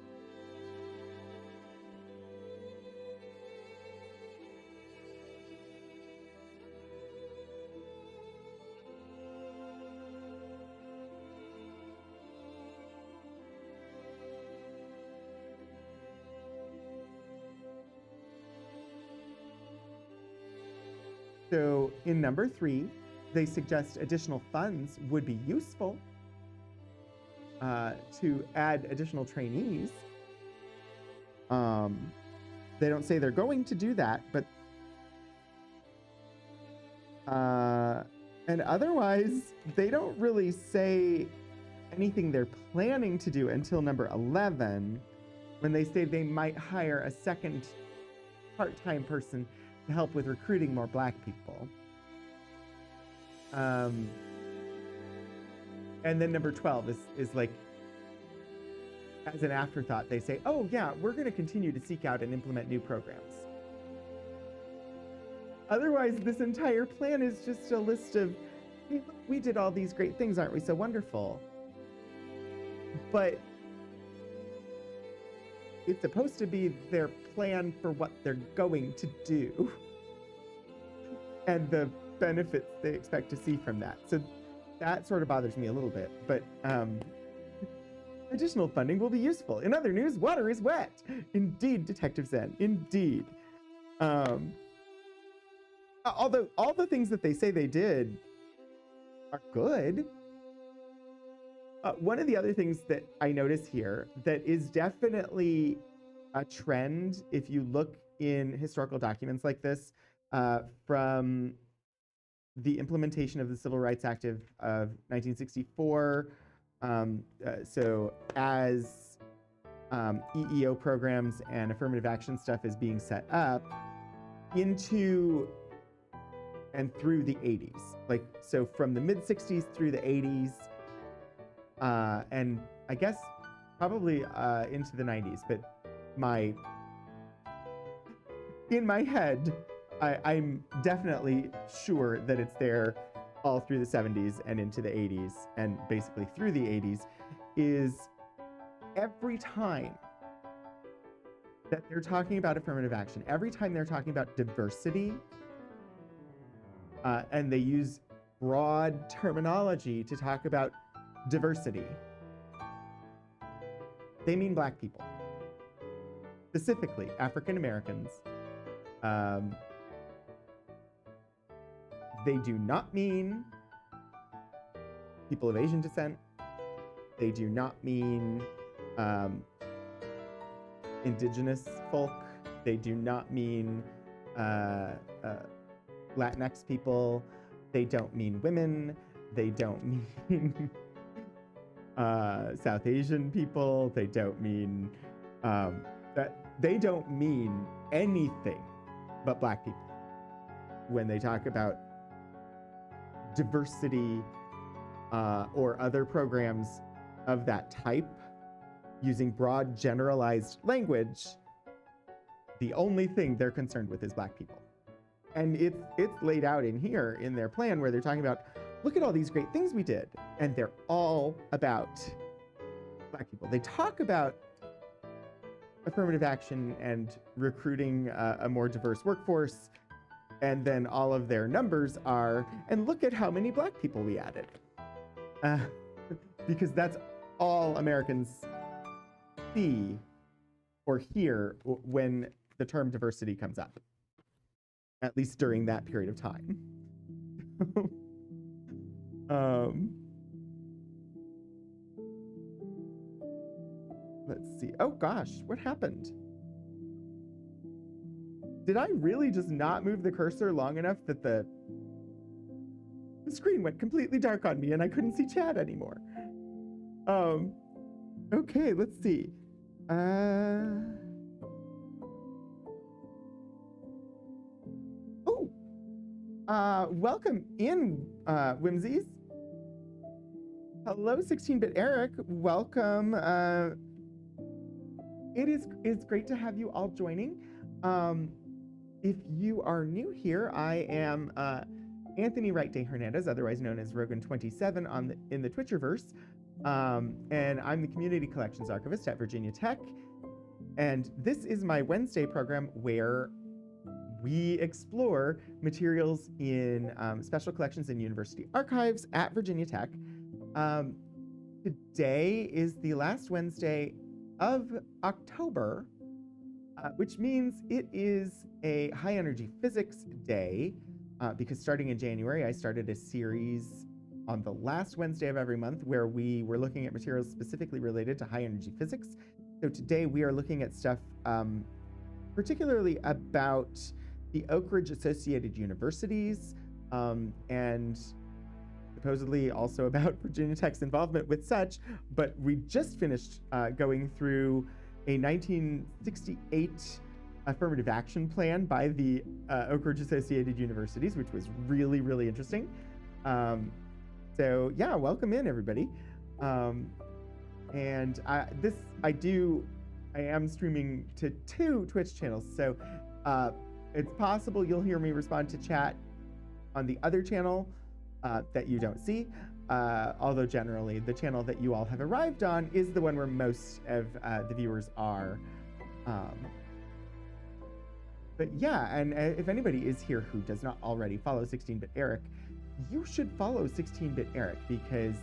So in number 3, they suggest additional funds would be useful to add additional trainees. They don't say they're going to do that, but and otherwise they don't really say anything they're planning to do until number 11, when they say they might hire a second part-time person to help with recruiting more Black people. And then number 12 is like, as an afterthought, they say, oh yeah, we're going to continue to seek out and implement new programs. Otherwise, this entire plan is just a list of, hey, look, we did all these great things, aren't we so wonderful? But it's supposed to be their plan for what they're going to do and the benefits they expect to see from that. So that sort of bothers me a little bit, but additional funding will be useful. In other news, water is wet. Indeed, Detective Zen, indeed. Although all the things that they say they did are good. One of the other things that I notice here that is definitely a trend, if you look in historical documents like this, from the implementation of the Civil Rights Act of 1964, so as EEO programs and affirmative action stuff is being set up into and through the 80s. Like, so from the mid-60s through the 80s, and I guess probably into the 90s, but in my head, I'm definitely sure that it's there all through the 70s and into the 80s and basically through the 80s, is every time that they're talking about affirmative action, every time they're talking about diversity, and they use broad terminology to talk about diversity, they mean Black people, specifically African Americans. They do not mean people of Asian descent. They do not mean indigenous folk. They do not mean Latinx people. They don't mean women. They don't mean South Asian people. They don't mean they don't mean anything but Black people when they talk about diversity or other programs of that type using broad generalized language, the only thing they're concerned with is Black people. And it's laid out in here in their plan where they're talking about, look at all these great things we did. And they're all about Black people. They talk about affirmative action and recruiting a more diverse workforce. And then all of their numbers are, and look at how many Black people we added. Because that's all Americans see or hear when the term diversity comes up, at least during that period of time. Let's see. Oh gosh, what happened? Did I really just not move the cursor long enough that the screen went completely dark on me and I couldn't see chat anymore? Okay, let's see. Welcome in, Whimsies. Hello, 16-bit Eric. Welcome. It's great to have you all joining. If you are new here, I am Anthony Wright de Hernandez, otherwise known as Rogan27 in the Twitcherverse. And I'm the Community Collections Archivist at Virginia Tech. And this is my Wednesday program where we explore materials in special collections and university archives at Virginia Tech. Today is the last Wednesday of October, which means it is a high energy physics day, because starting in January, I started a series on the last Wednesday of every month where we were looking at materials specifically related to high energy physics. So today we are looking at stuff particularly about the Oak Ridge Associated Universities, and supposedly also about Virginia Tech's involvement with such, but we just finished going through a 1968 Affirmative Action Plan by the Oak Ridge Associated Universities, which was really, really interesting. So yeah, welcome in everybody. And I am streaming to 2 Twitch channels, so it's possible you'll hear me respond to chat on the other channel that you don't see, although generally the channel that you all have arrived on is the one where most of the viewers are. But yeah, and if anybody is here who does not already follow 16-bit Eric, you should follow 16-bit Eric, because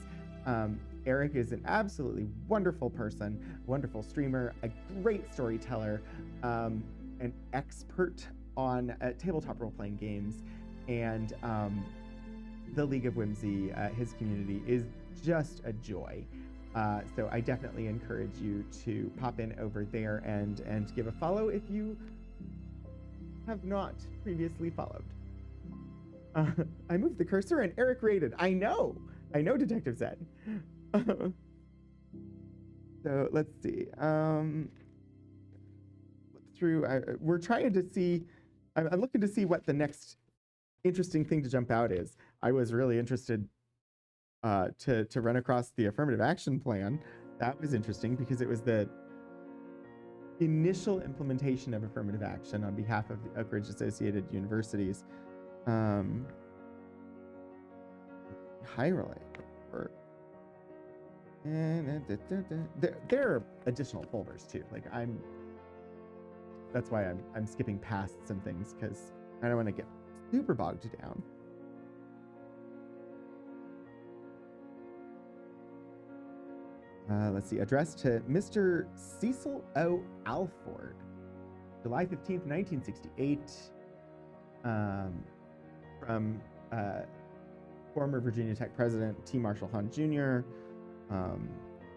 Eric is an absolutely wonderful person, wonderful streamer, a great storyteller, an expert on tabletop role-playing games, and the League of Whimsy, his community, is just a joy. So I definitely encourage you to pop in over there and give a follow if you have not previously followed. I moved the cursor and Eric rated. I know, Detective Zen. So let's see. We're trying to see. I'm looking to see what the next interesting thing to jump out is. I was really interested to run across the Affirmative Action Plan. That was interesting because it was the initial implementation of affirmative action on behalf of the Oak Ridge Associated Universities. Highlight work. And there are additional folders too. Like that's why I'm skipping past some things, because I don't want to get super bogged down. Let's see, addressed to Mr. Cecil O. Alford, July 15th, 1968, from former Virginia Tech president T. Marshall Hahn Jr.,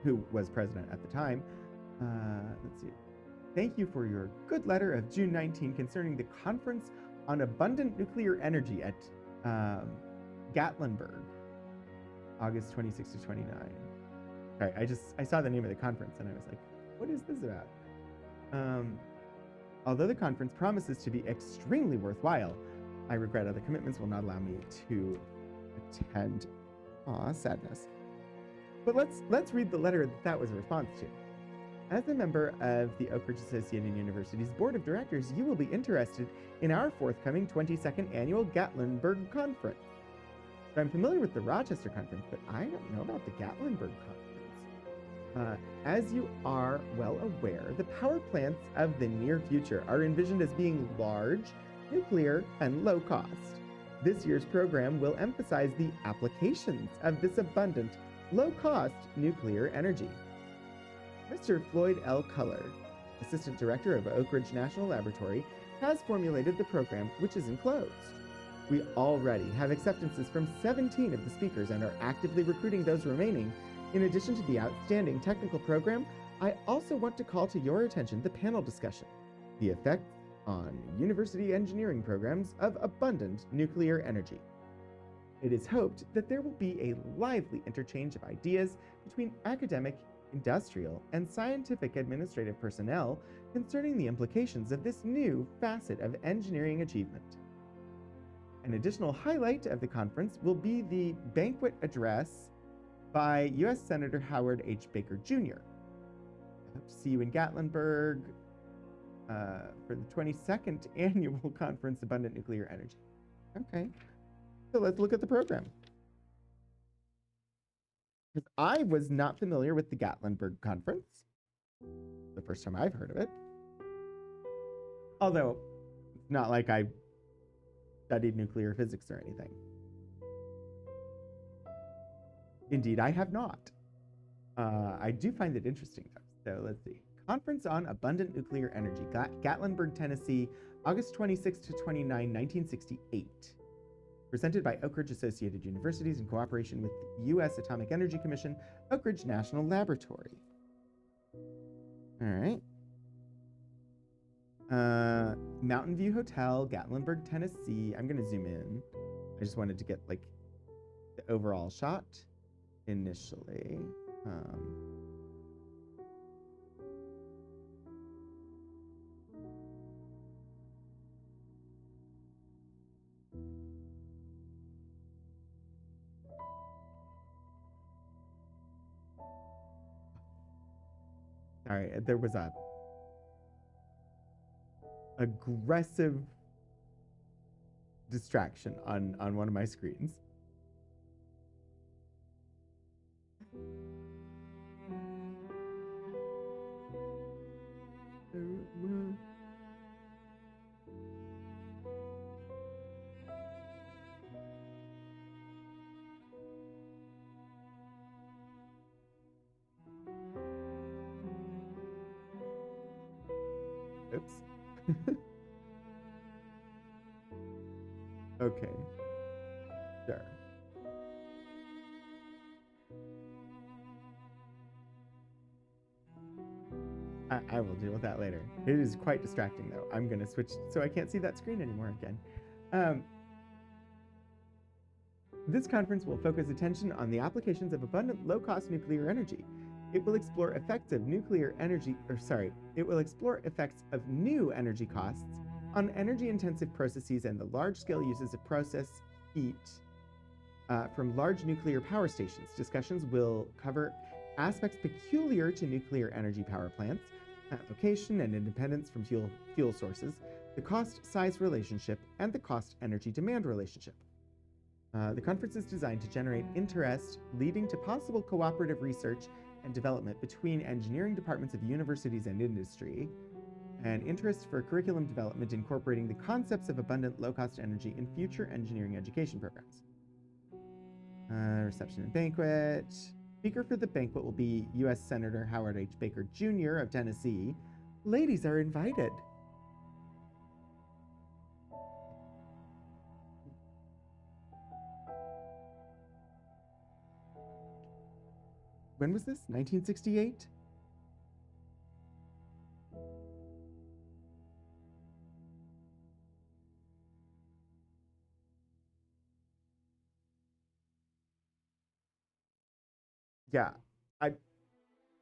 who was president at the time. Let's see. Thank you for your good letter of June 19 concerning the Conference on Abundant Nuclear Energy at Gatlinburg, August 26 to 29. All right, I saw the name of the conference and I was like, what is this about? Although the conference promises to be extremely worthwhile, I regret other commitments will not allow me to attend. Aw, sadness. But let's read the letter that was a response to. As a member of the Oak Ridge Associated Universities Board of Directors, you will be interested in our forthcoming 22nd Annual Gatlinburg Conference. So I'm familiar with the Rochester Conference, but I don't know about the Gatlinburg Conference. As you are well aware, the power plants of the near future are envisioned as being large, nuclear, and low cost. This year's program will emphasize the applications of this abundant, low-cost nuclear energy. Mr. Floyd L. Culler, Assistant Director of Oak Ridge National Laboratory, has formulated the program, which is enclosed. We already have acceptances from 17 of the speakers and are actively recruiting those remaining. In addition to the outstanding technical program, I also want to call to your attention the panel discussion, the effects on university engineering programs of abundant nuclear energy. It is hoped that there will be a lively interchange of ideas between academic, industrial, and scientific administrative personnel concerning the implications of this new facet of engineering achievement. An additional highlight of the conference will be the banquet address by U.S. Senator Howard H. Baker Jr. I hope to see you in Gatlinburg for the 22nd Annual Conference Abundant Nuclear Energy. Okay, so let's look at the program. Because I was not familiar with the Gatlinburg Conference. The first time I've heard of it. Although, it's not like I studied nuclear physics or anything. Indeed, I have not. I do find it interesting, though. So let's see. Conference on Abundant Nuclear Energy, Gatlinburg, Tennessee, August 26 to 29, 1968. Presented by Oak Ridge Associated Universities in cooperation with the U.S. Atomic Energy Commission, Oak Ridge National Laboratory. All right. Mountain View Hotel, Gatlinburg, Tennessee. I'm going to zoom in. I just wanted to get like the overall shot initially. All right, there was a aggressive distraction on one of my screens. Oops. Okay. Sure. I will deal with that later. It is quite distracting, though. I'm going to switch so I can't see that screen anymore again. This conference will focus attention on the applications of abundant low-cost nuclear energy. It will explore effects of effects of new energy costs on energy-intensive processes and the large-scale uses of process heat from large nuclear power stations. Discussions will cover aspects peculiar to nuclear energy power plants, application and independence from fuel sources, the cost-size relationship, and the cost-energy demand relationship. The conference is designed to generate interest, leading to possible cooperative research and development between engineering departments of universities and industry, and interest for curriculum development incorporating the concepts of abundant low-cost energy in future engineering education programs. Reception and banquet. Speaker for the banquet will be U.S. Senator Howard H. Baker Jr. of Tennessee. Ladies are invited. When was this? 1968? Yeah,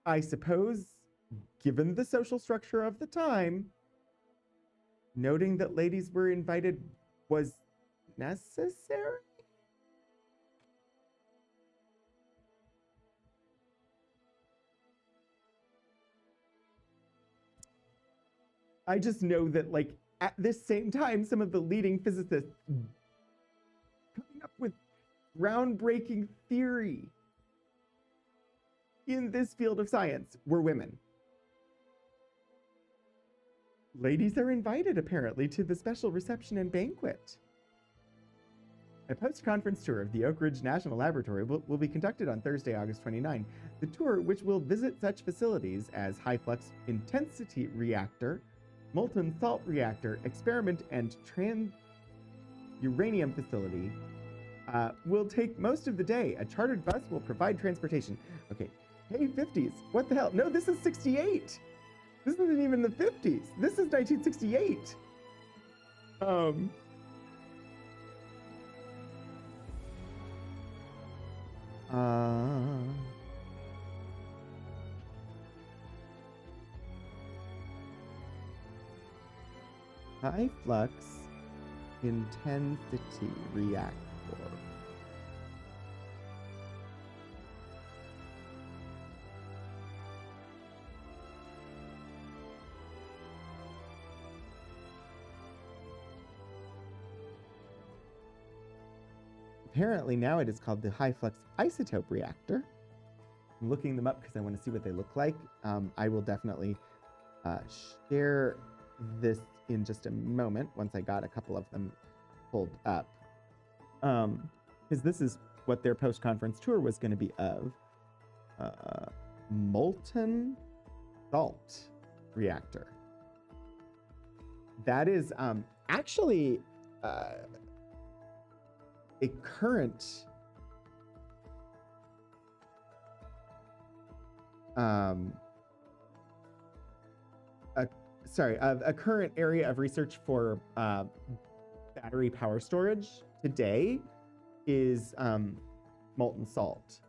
I suppose, given the social structure of the time, noting that ladies were invited was necessary? I just know that, like, at this same time, some of the leading physicists coming up with groundbreaking theory in this field of science were women. Ladies are invited, apparently, to the special reception and banquet. A post-conference tour of the Oak Ridge National Laboratory will be conducted on Thursday, August 29. The tour, which will visit such facilities as high-flux intensity reactor, molten salt reactor, experiment, and trans-uranium facility, will take most of the day. A chartered bus will provide transportation. Okay, hey, 50s. What the hell? No, this is 68. This isn't even the 50s. This is 1968. High flux intensity reactor. Apparently now it is called the high flux isotope reactor. I'm looking them up because I want to see what they look like. I will definitely share this in just a moment once I got a couple of them pulled up. Because this is what their post-conference tour was going to be of. Molten salt reactor. That is actually a current a current area of research for battery power storage today is molten salt.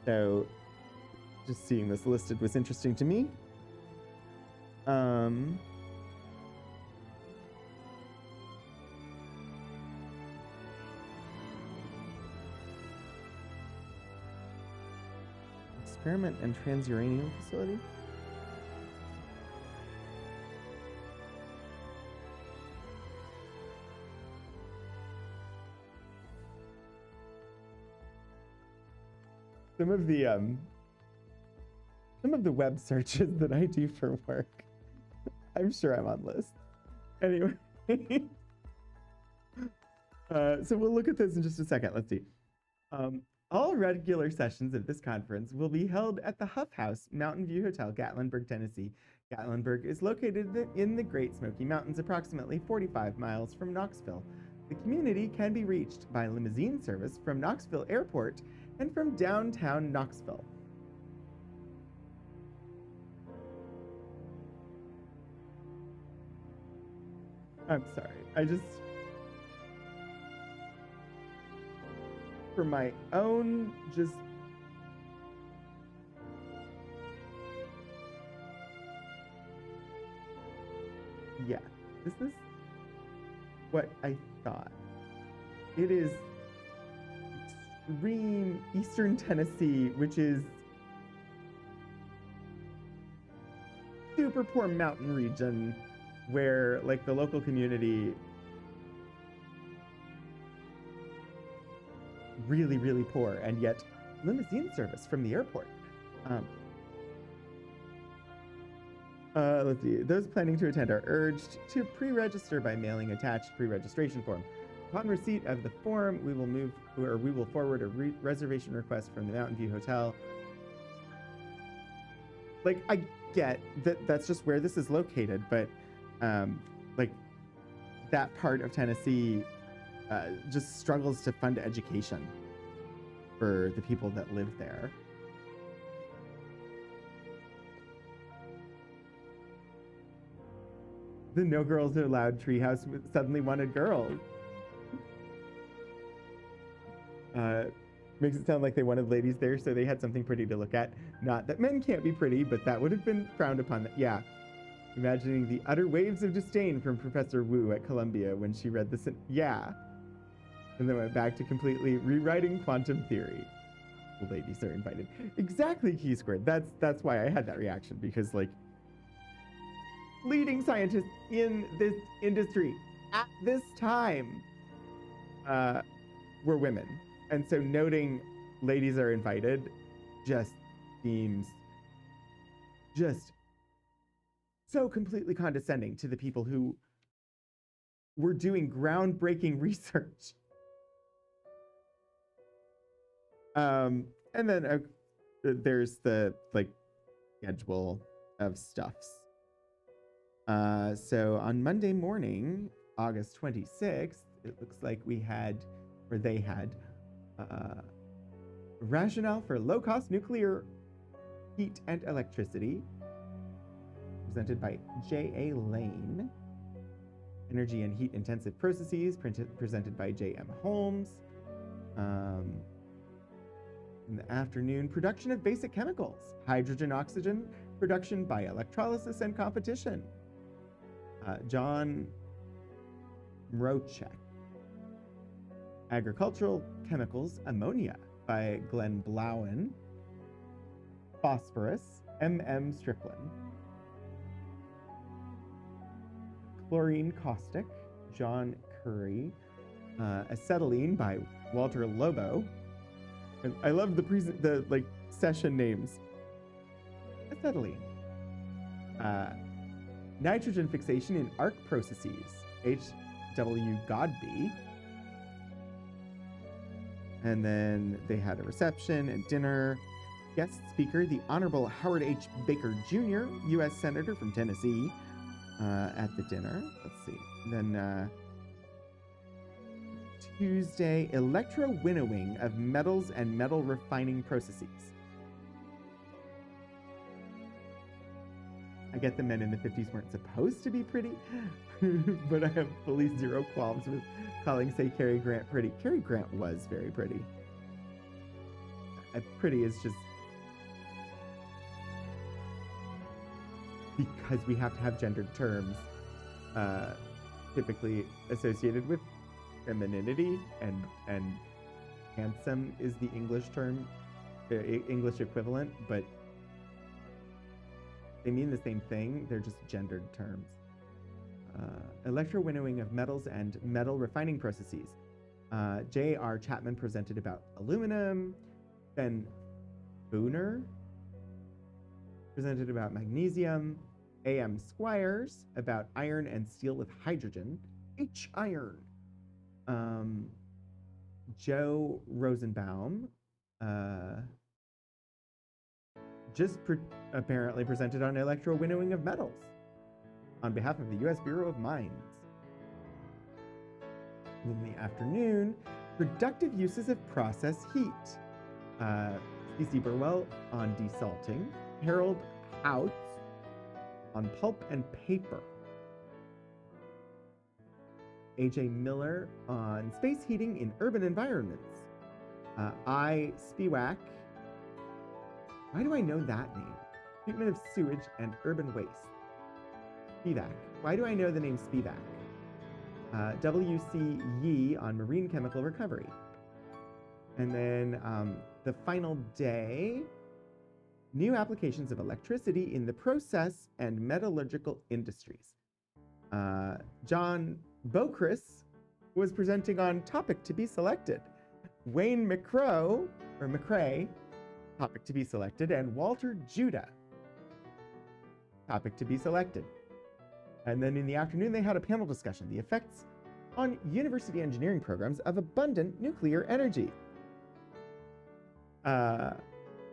So just seeing this listed was interesting to me. Experiment and transuranium facility. Some of the web searches that I do for work, I'm sure I'm on lists. Anyway, so we'll look at this in just a second. Let's see. All regular sessions of this conference will be held at the Huff House, Mountain View Hotel, Gatlinburg, Tennessee. Gatlinburg is located in the Great Smoky Mountains, approximately 45 miles from Knoxville. The community can be reached by limousine service from Knoxville Airport and from downtown Knoxville. I'm sorry, for my own, yeah, this is what I thought. It is extreme eastern Tennessee, which is super poor mountain region where, like, the local community really, really poor, and yet limousine service from the airport. Let's see. Those planning to attend are urged to pre-register by mailing attached pre-registration form. Upon receipt of the form, we will forward a reservation request from the Mountain View Hotel. Like, I get that that's just where this is located, but like, that part of Tennessee just struggles to fund education for the people that live there. The No Girls Are Allowed treehouse suddenly wanted girls. Makes it sound like they wanted ladies there, so they had something pretty to look at. Not that men can't be pretty, but that would have been frowned upon. Yeah. Imagining the utter waves of disdain from Professor Wu at Columbia when she read this. Yeah. And then went back to completely rewriting quantum theory. Ladies are invited. Exactly, Key Squared. That's why I had that reaction, because, like, leading scientists in this industry at this time were women. And so noting ladies are invited just seems just so completely condescending to the people who were doing groundbreaking research. And then there's the schedule of stuffs. So on Monday morning, August 26th, it looks like we had, or they had, rationale for low-cost nuclear heat and electricity, presented by J.A. Lane. Energy and heat-intensive processes, presented by J.M. Holmes. In the afternoon, production of basic chemicals, hydrogen-oxygen production by electrolysis and competition. John Mrochek. Agricultural chemicals, ammonia by Glenn Blauen. Phosphorus, M.M. Strickland. Chlorine caustic, John Curry. Acetylene by Walter Lobo. And I love the session names. Acetylene. Nitrogen fixation in arc processes, H.W. Godby. And then they had a reception and dinner. Guest speaker, the Honorable Howard H. Baker Jr., U.S. Senator from Tennessee, at the dinner. Let's see. Then Tuesday, electro-winnowing of metals and metal refining processes. I get the men in the 50s weren't supposed to be pretty, but I have fully zero qualms with calling, say, Cary Grant pretty. Cary Grant was very pretty. Pretty is just because we have to have gendered terms typically associated with femininity, and handsome is the English term, English equivalent, but they mean the same thing. They're just gendered terms. Electro-winnowing of metals and metal refining processes. J.R. Chapman presented about aluminum. Ben Booner presented about magnesium. A.M. Squires about iron and steel with hydrogen. H-iron. Joe Rosenbaum apparently presented on electro-winnowing of metals on behalf of the U.S. Bureau of Mines. In the afternoon, productive uses of process heat. C.C. Burwell on desalting. Harold Hout on pulp and paper. A.J. Miller on space heating in urban environments. I. Spivak. Why do I know that name? Treatment of sewage and urban waste. Spivak. Why do I know the name Spivak? W.C. Yee on marine chemical recovery. And then the final day, new applications of electricity in the process and metallurgical industries. John Bocris was presenting on topic to be selected. Wayne McCrae, topic to be selected, and Walter Judah, topic to be selected. And then in the afternoon, they had a panel discussion, the effects on university engineering programs of abundant nuclear energy.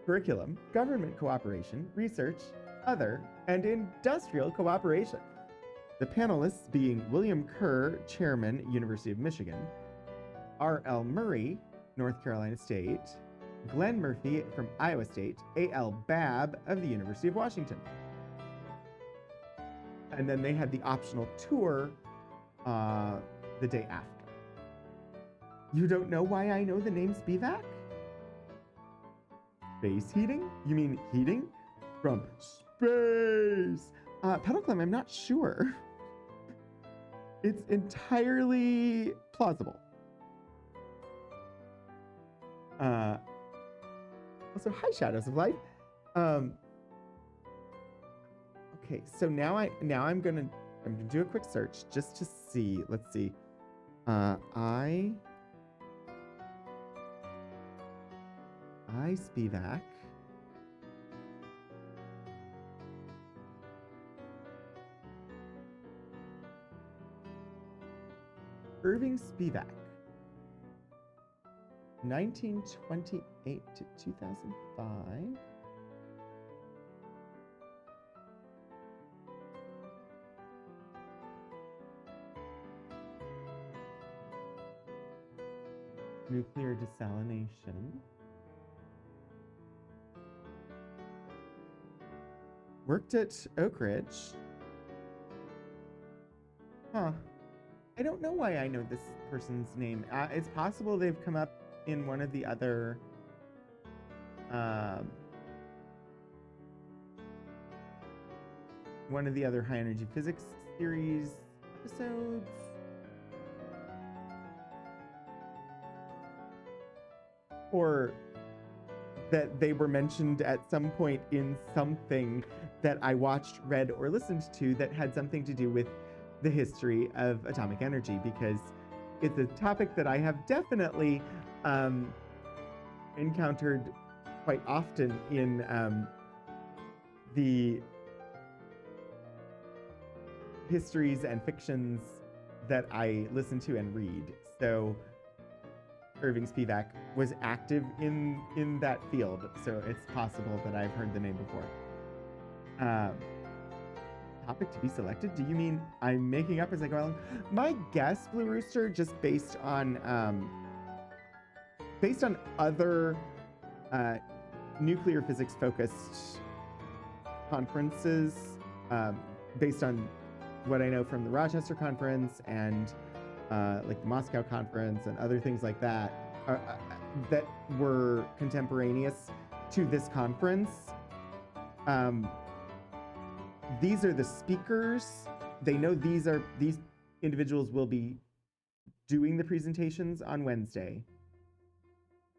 Curriculum, government cooperation, research, other, and industrial cooperation. The panelists being William Kerr, Chairman, University of Michigan, R.L. Murray, North Carolina State, Glenn Murphy from Iowa State, A.L. Babb of the University of Washington. And then they had the optional tour the day after. You don't know why I know the name Spivak? Space heating? You mean heating from space? Pedal Climb, I'm not sure. It's entirely plausible. Also, hi, Shadows of Light. Okay, so I'm gonna do a quick search just to see. Let's see. I Spivak. Irving Spivak. 1928 to 2005. Nuclear desalination. Worked at Oak Ridge. Huh. I don't know why I know this person's name. It's possible they've come up in one of the other high energy physics series episodes. Or that they were mentioned at some point in something that I watched, read, or listened to that had something to do with the history of atomic energy, because it's a topic that I have definitely encountered quite often in the histories and fictions that I listen to and read. So Irving Spivak was active in that field, so it's possible that I've heard the name before. Topic to be selected? Do you mean I'm making up as I go along? My guess, Blue Rooster, just based on other nuclear physics focused conferences, based on what I know from the Rochester conference and like the Moscow conference and other things like that, that were contemporaneous to this conference. These are the speakers. They know these individuals will be doing the presentations on Wednesday.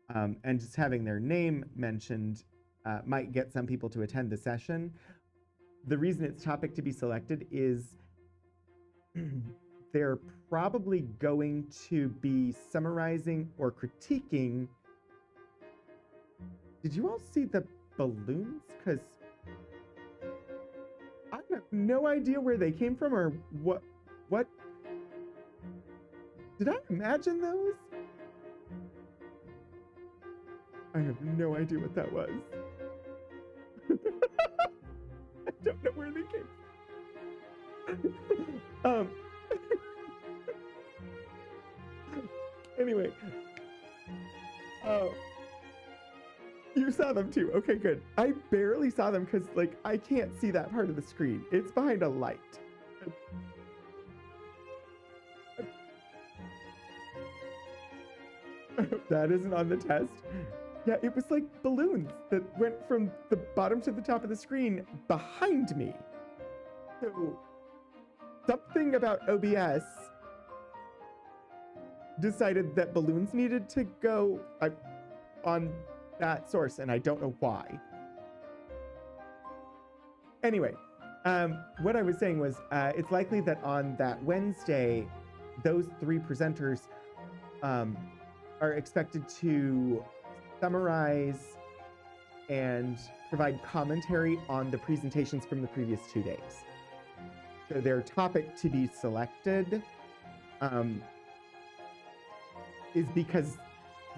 And just having their name mentioned might get some people to attend the session. The reason it's topic to be selected is they're probably going to be summarizing or critiquing. Did you all see the balloons? Because I have no idea where they came from or what did I imagine those? I have no idea what that was. I don't know where they came. Anyway. Oh. You saw them too. Okay, good. I barely saw them because, like, I can't see that part of the screen. It's behind a light. That isn't on the test. Yeah, it was like balloons that went from the bottom to the top of the screen behind me. So something about OBS decided that balloons needed to go on that source, and I don't know why. Anyway, what I was saying was it's likely that on that Wednesday, those three presenters are expected to summarize and provide commentary on the presentations from the previous 2 days. So their topic to be selected is because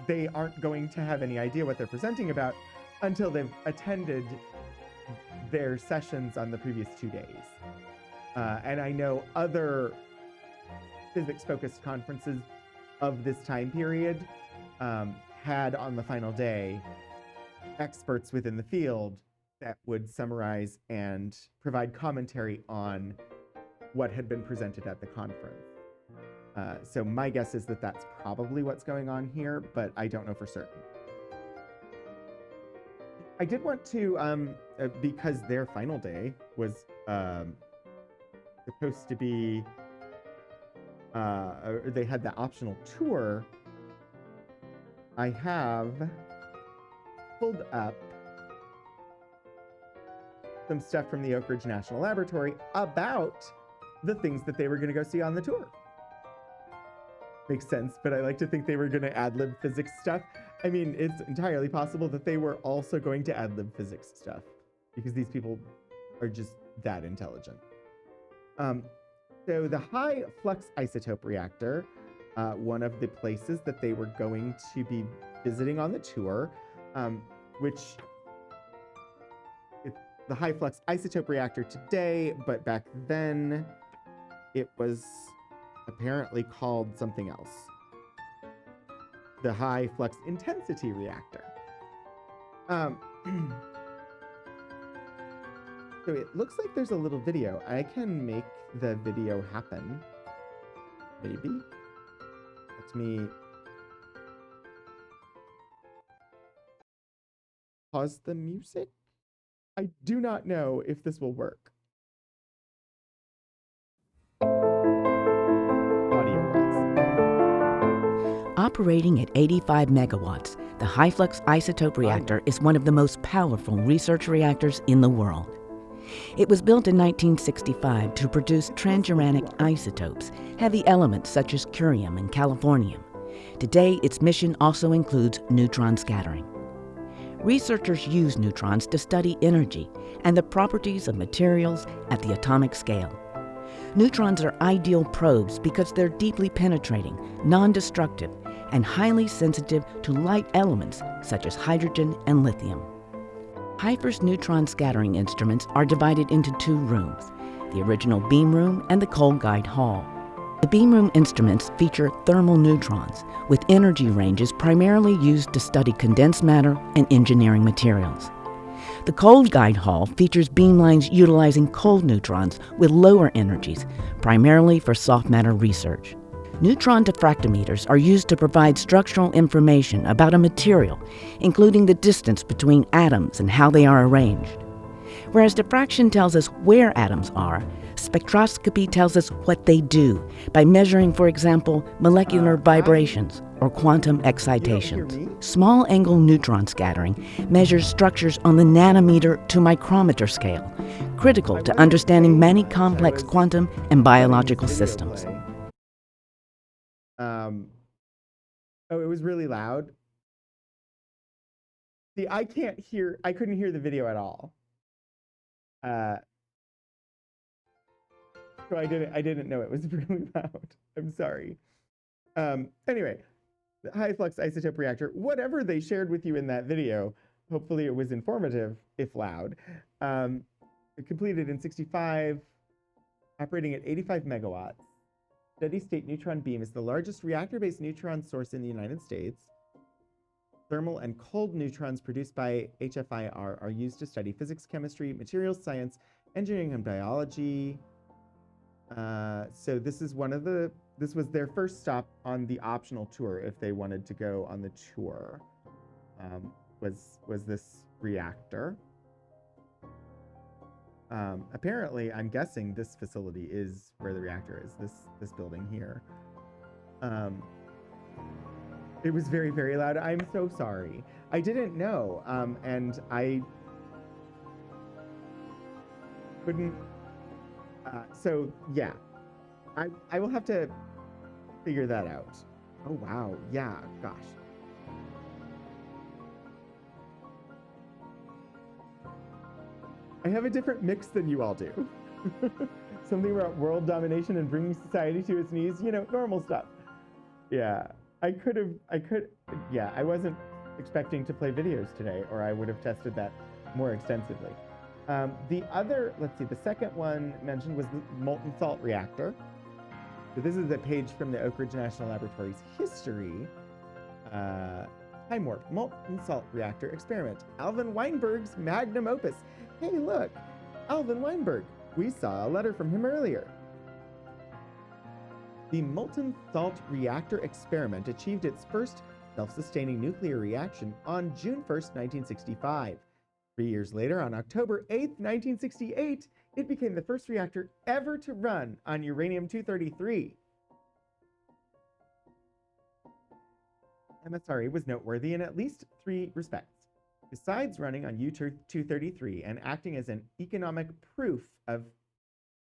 they aren't going to have any idea what they're presenting about until they've attended their sessions on the previous 2 days. And I know other physics-focused conferences of this time period had on the final day experts within the field that would summarize and provide commentary on what had been presented at the conference. So my guess is that that's probably what's going on here, but I don't know for certain. I did want to, because their final day was supposed to be, they had the optional tour, I have pulled up them stuff from the Oak Ridge National Laboratory about the things that they were going to go see on the tour. Makes sense, but I like to think they were going to ad-lib physics stuff. I mean, it's entirely possible that they were also going to ad-lib physics stuff because these people are just that intelligent. So the high flux isotope reactor, one of the places that they were going to be visiting on the tour, which it's the high flux isotope reactor today, but back then it was apparently called something else. The high flux intensity reactor. So it looks like there's a little video. I can make the video happen. Maybe. Let me pause the music. I do not know if this will work.
Operating at 85 megawatts, the high-flux isotope reactor is one of the most powerful research reactors in the world. It was built in 1965 to produce transuranic isotopes, heavy elements such as curium and californium. Today, its mission also includes neutron scattering. Researchers use neutrons to study energy and the properties of materials at the atomic scale. Neutrons are ideal probes because they're deeply penetrating, non-destructive, and highly sensitive to light elements such as hydrogen and lithium. HIFER's neutron scattering instruments are divided into two rooms, the original beam room and the cold guide hall. The beam room instruments feature thermal neutrons, with energy ranges primarily used to study condensed matter and engineering materials. The cold guide hall features beamlines utilizing cold neutrons with lower energies, primarily for soft matter research. Neutron diffractometers are used to provide structural information about a material, including the distance between atoms and how they are arranged. Whereas diffraction tells us where atoms are, spectroscopy tells us what they do by measuring, for example, molecular vibrations or quantum excitations. Small-angle neutron scattering measures structures on the nanometer to micrometer scale, critical to understanding many complex quantum and biological systems.
Oh, it was really loud. See, I couldn't hear the video at all. So I didn't know it was really loud. I'm sorry. Anyway, the high flux isotope reactor, whatever they shared with you in that video, hopefully it was informative, if loud. It completed in 65, operating at 85 megawatts. Steady-state neutron beam is the largest reactor-based neutron source in the United States. Thermal and cold neutrons produced by HFIR are used to study physics, chemistry, materials science, engineering, and biology. So this was their first stop on the optional tour if they wanted to go on the tour. Was this reactor? Apparently, I'm guessing this facility is where the reactor is, this building here. It was very, very loud. I'm so sorry. I didn't know, and I couldn't. So yeah, I will have to figure that out. Oh wow, yeah, gosh. I have a different mix than you all do. Something about world domination and bringing society to its knees, you know, normal stuff. Yeah, I wasn't expecting to play videos today, or I would have tested that more extensively. The second one mentioned was the molten salt reactor. So this is a page from the Oak Ridge National Laboratory's history. Time warp, molten salt reactor experiment. Alvin Weinberg's magnum opus. Hey, look, Alvin Weinberg. We saw a letter from him earlier. The molten salt reactor experiment achieved its first self-sustaining nuclear reaction on June 1st, 1965. 3 years later, on October 8th, 1968, it became the first reactor ever to run on uranium-233. MSRA was noteworthy in at least 3 respects. Besides running on U-233 and acting as an economic proof of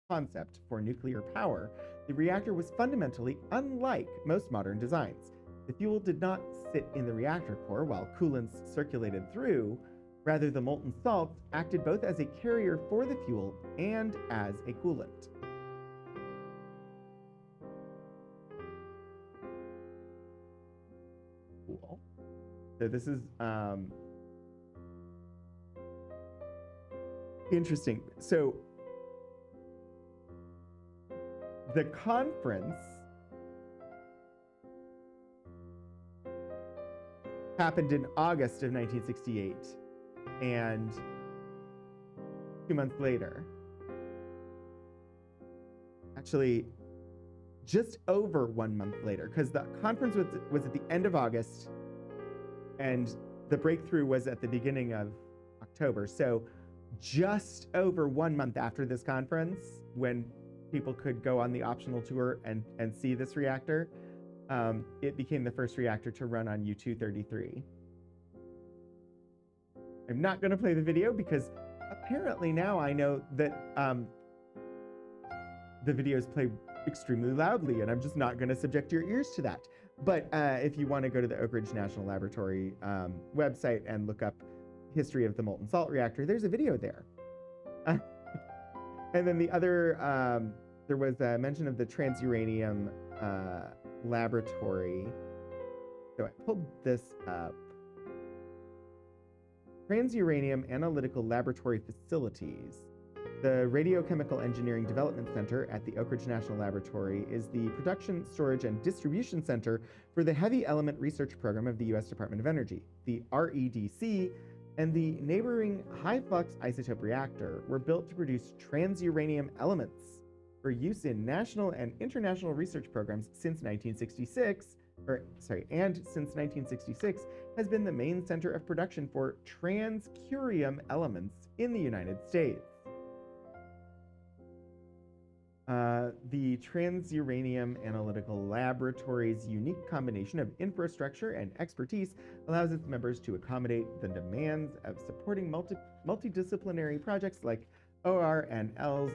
concept for nuclear power, the reactor was fundamentally unlike most modern designs. The fuel did not sit in the reactor core while coolants circulated through. Rather, the molten salt acted both as a carrier for the fuel and as a coolant. Cool. So this is interesting. So the conference happened in August of 1968, and 2 months later, actually just over 1 month later, because the conference was at the end of August and the breakthrough was at the beginning of October. So just over 1 month after this conference, when people could go on the optional tour and see this reactor, it became the first reactor to run on U-233. I'm not going to play the video because apparently now I know that the videos play extremely loudly, and I'm just not going to subject your ears to that. But if you want to go to the Oak Ridge National Laboratory website and look up history of the molten salt reactor, there's a video there. And then the other, there was a mention of the transuranium laboratory. So I pulled this up. Transuranium Analytical Laboratory Facilities. The Radiochemical Engineering Development Center at the Oak Ridge National Laboratory is the production, storage, and distribution center for the Heavy Element Research Program of the U.S. Department of Energy. The REDC and the neighboring high-flux isotope reactor were built to produce transuranium elements for use in national and international research programs since 1966, and since 1966 has been the main center of production for transcurium elements in the United States. The Transuranium Analytical Laboratory's unique combination of infrastructure and expertise allows its members to accommodate the demands of supporting multidisciplinary projects like ORNL's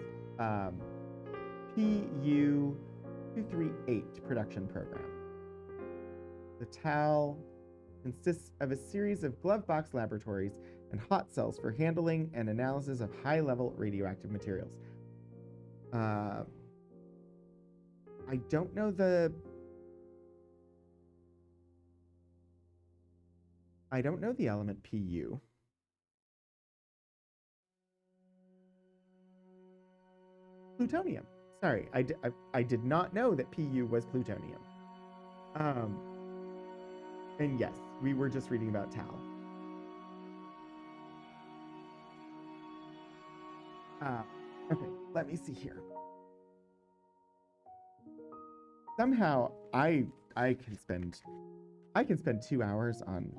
PU-238 production program. The TAL consists of a series of glove box laboratories and hot cells for handling and analysis of high-level radioactive materials. I don't know the element Pu. Plutonium. Sorry, I did not know that Pu was plutonium. And yes, we were just reading about Tal. Okay, let me see here. Somehow I can spend 2 hours on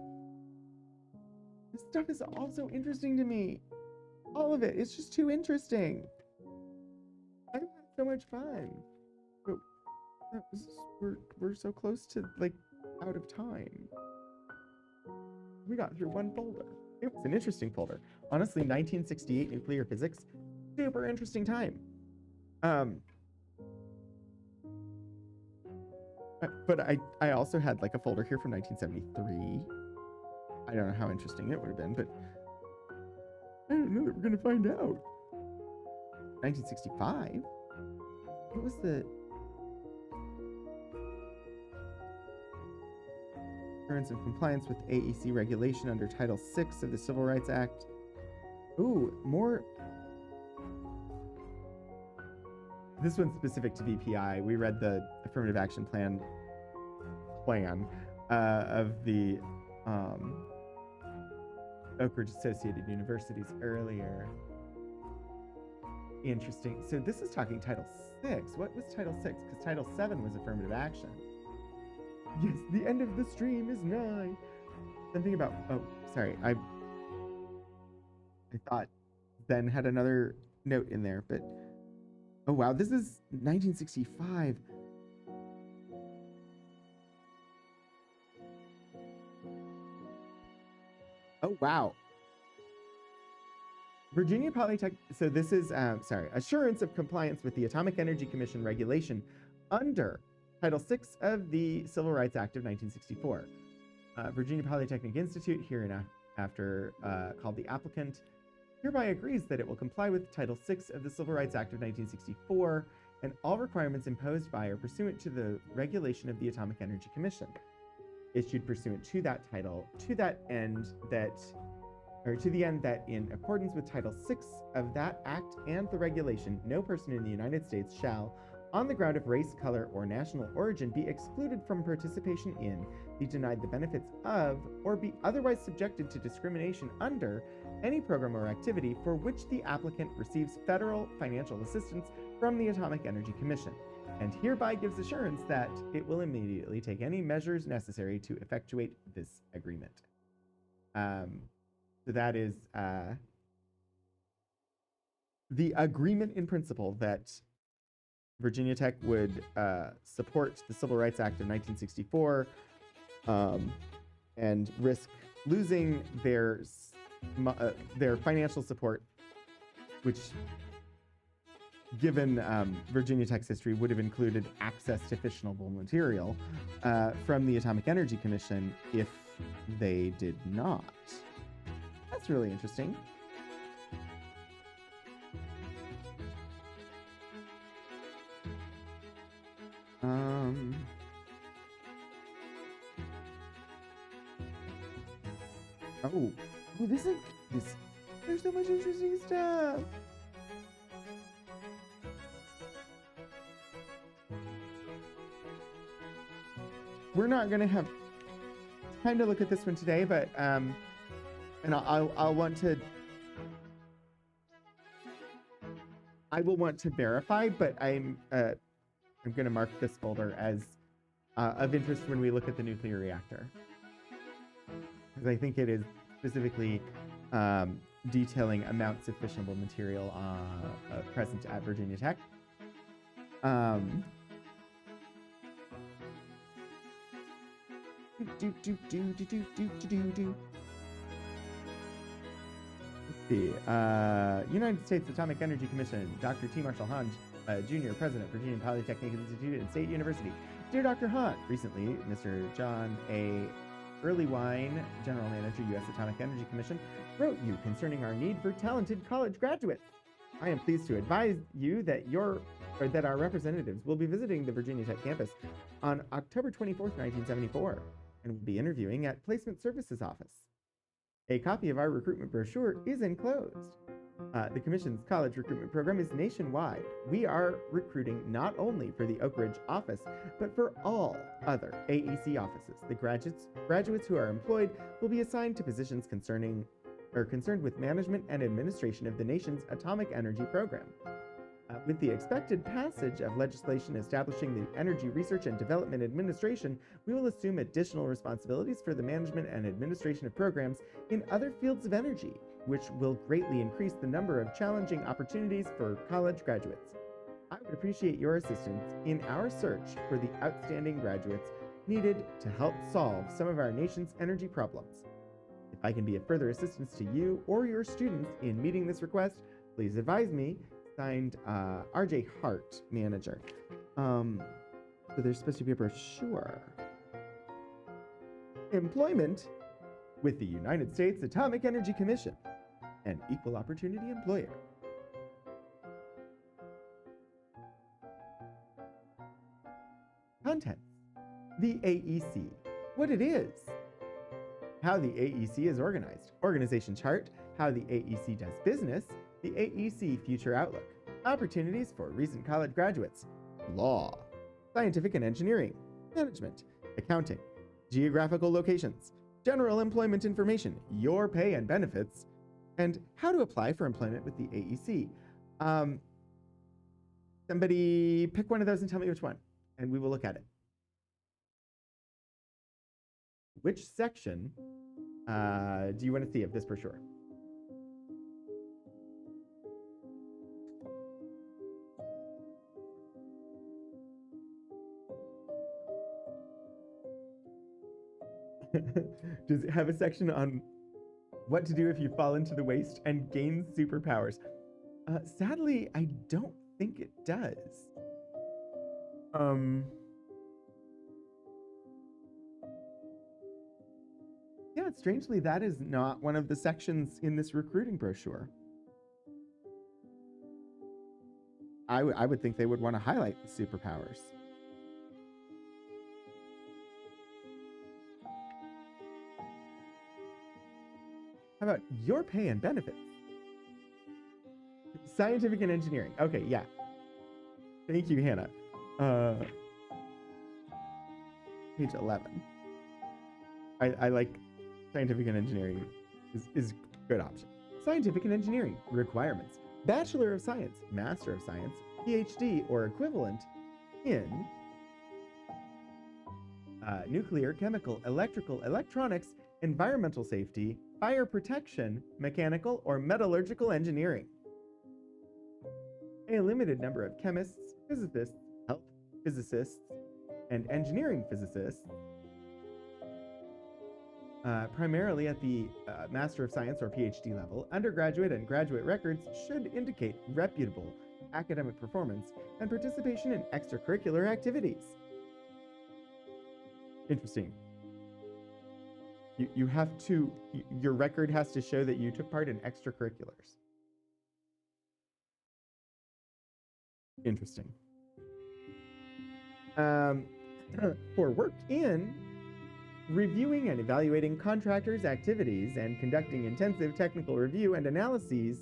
this stuff. Is also interesting to me. All of it. It's just too interesting. I've had so much fun. But we're so close to like out of time. We got through one folder. It was an interesting folder. Honestly, 1968 nuclear physics, super interesting time. But I also had like a folder here from 1973. I don't know how interesting it would have been, but I don't know that we're gonna find out. 1965? What was the assurance of compliance with AEC regulation under Title VI of the Civil Rights Act? Ooh, more. This one's specific to VPI. We read the Affirmative Action Plan of the Oak Ridge Associated Universities earlier. Interesting. So this is talking Title VI. What was Title VI? Because Title VII was affirmative action. Yes, the end of the stream is nigh. Something about, oh, sorry. I thought Ben had another note in there, but oh wow, this is 1965. Oh, wow. Virginia Polytech, so this is, assurance of compliance with the Atomic Energy Commission regulation under Title VI of the Civil Rights Act of 1964. Virginia Polytechnic Institute, hereinafter called the applicant, hereby agrees that it will comply with Title VI of the Civil Rights Act of 1964 and all requirements imposed by or pursuant to the regulation of the Atomic Energy Commission, issued pursuant to that title, to the end that in accordance with Title VI of that act and the regulation, no person in the United States shall, on the ground of race, color, or national origin, be excluded from participation in, be denied the benefits of, or be otherwise subjected to discrimination under any program or activity for which the applicant receives federal financial assistance from the Atomic Energy Commission, and hereby gives assurance that it will immediately take any measures necessary to effectuate this agreement. So that is the agreement in principle that Virginia Tech would support the Civil Rights Act of 1964 and risk losing their financial support, which, given Virginia Tech's history, would have included access to fissionable material from the Atomic Energy Commission if they did not. That's really interesting. This. There's so much interesting stuff. We're not gonna have time to look at this one today, but and I'll want to. I will want to verify, but I'm gonna mark this folder as of interest when we look at the nuclear reactor, because I think it is specifically detailing amounts of fissionable material present at Virginia Tech. The United States Atomic Energy Commission, Dr. T. Marshall Hahn Jr., President, Virginia Polytechnic Institute and State University. Dear Dr. Hahn, recently, Mr. John A. Earlywine, General Manager, U.S. Atomic Energy Commission, wrote you concerning our need for talented college graduates. I am pleased to advise you that that our representatives will be visiting the Virginia Tech campus on October 24th, 1974, and will be interviewing at Placement Services Office. A copy of our recruitment brochure is enclosed. The Commission's college recruitment program is nationwide. We are recruiting not only for the Oak Ridge office, but for all other AEC offices. The graduates who are employed will be assigned to positions concerned with management and administration of the nation's atomic energy program. With the expected passage of legislation establishing the Energy Research and Development Administration, we will assume additional responsibilities for the management and administration of programs in other fields of energy, which will greatly increase the number of challenging opportunities for college graduates. I would appreciate your assistance in our search for the outstanding graduates needed to help solve some of our nation's energy problems. If I can be of further assistance to you or your students in meeting this request, please advise me. Signed, R.J. Hart, manager. So there's supposed to be a brochure. Employment with the United States Atomic Energy Commission, an equal opportunity employer. Contents. The AEC, what it is. How the AEC is organized. Organization chart. How the AEC does business. The AEC Future Outlook. Opportunities for recent college graduates. Law. Scientific and engineering. Management. Accounting. Geographical locations. General employment information. Your pay and benefits. And how to apply for employment with the AEC. Somebody pick one of those and tell me which one, and we will look at it. Which section do you want to see of this brochure? Does it have a section on What to do if you fall into the waste and gain superpowers? Sadly, I don't think it does. Yeah, strangely, that is not one of the sections in this recruiting brochure. I would think they would want to highlight the superpowers. How about your pay and benefits? Scientific and engineering. Okay, yeah. Thank you, Hannah. Page 11. I like scientific and engineering is a good option. Scientific and engineering requirements. Bachelor of Science, Master of Science, PhD or equivalent in nuclear, chemical, electrical, electronics, environmental safety, fire protection, mechanical, or metallurgical engineering. A limited number of chemists, physicists, health physicists, and engineering physicists, primarily at the Master of Science or PhD level, undergraduate and graduate records should indicate reputable academic performance and participation in extracurricular activities. Interesting. You have to, your record has to show that you took part in extracurriculars. Interesting. For work in reviewing and evaluating contractors' activities and conducting intensive technical review and analysis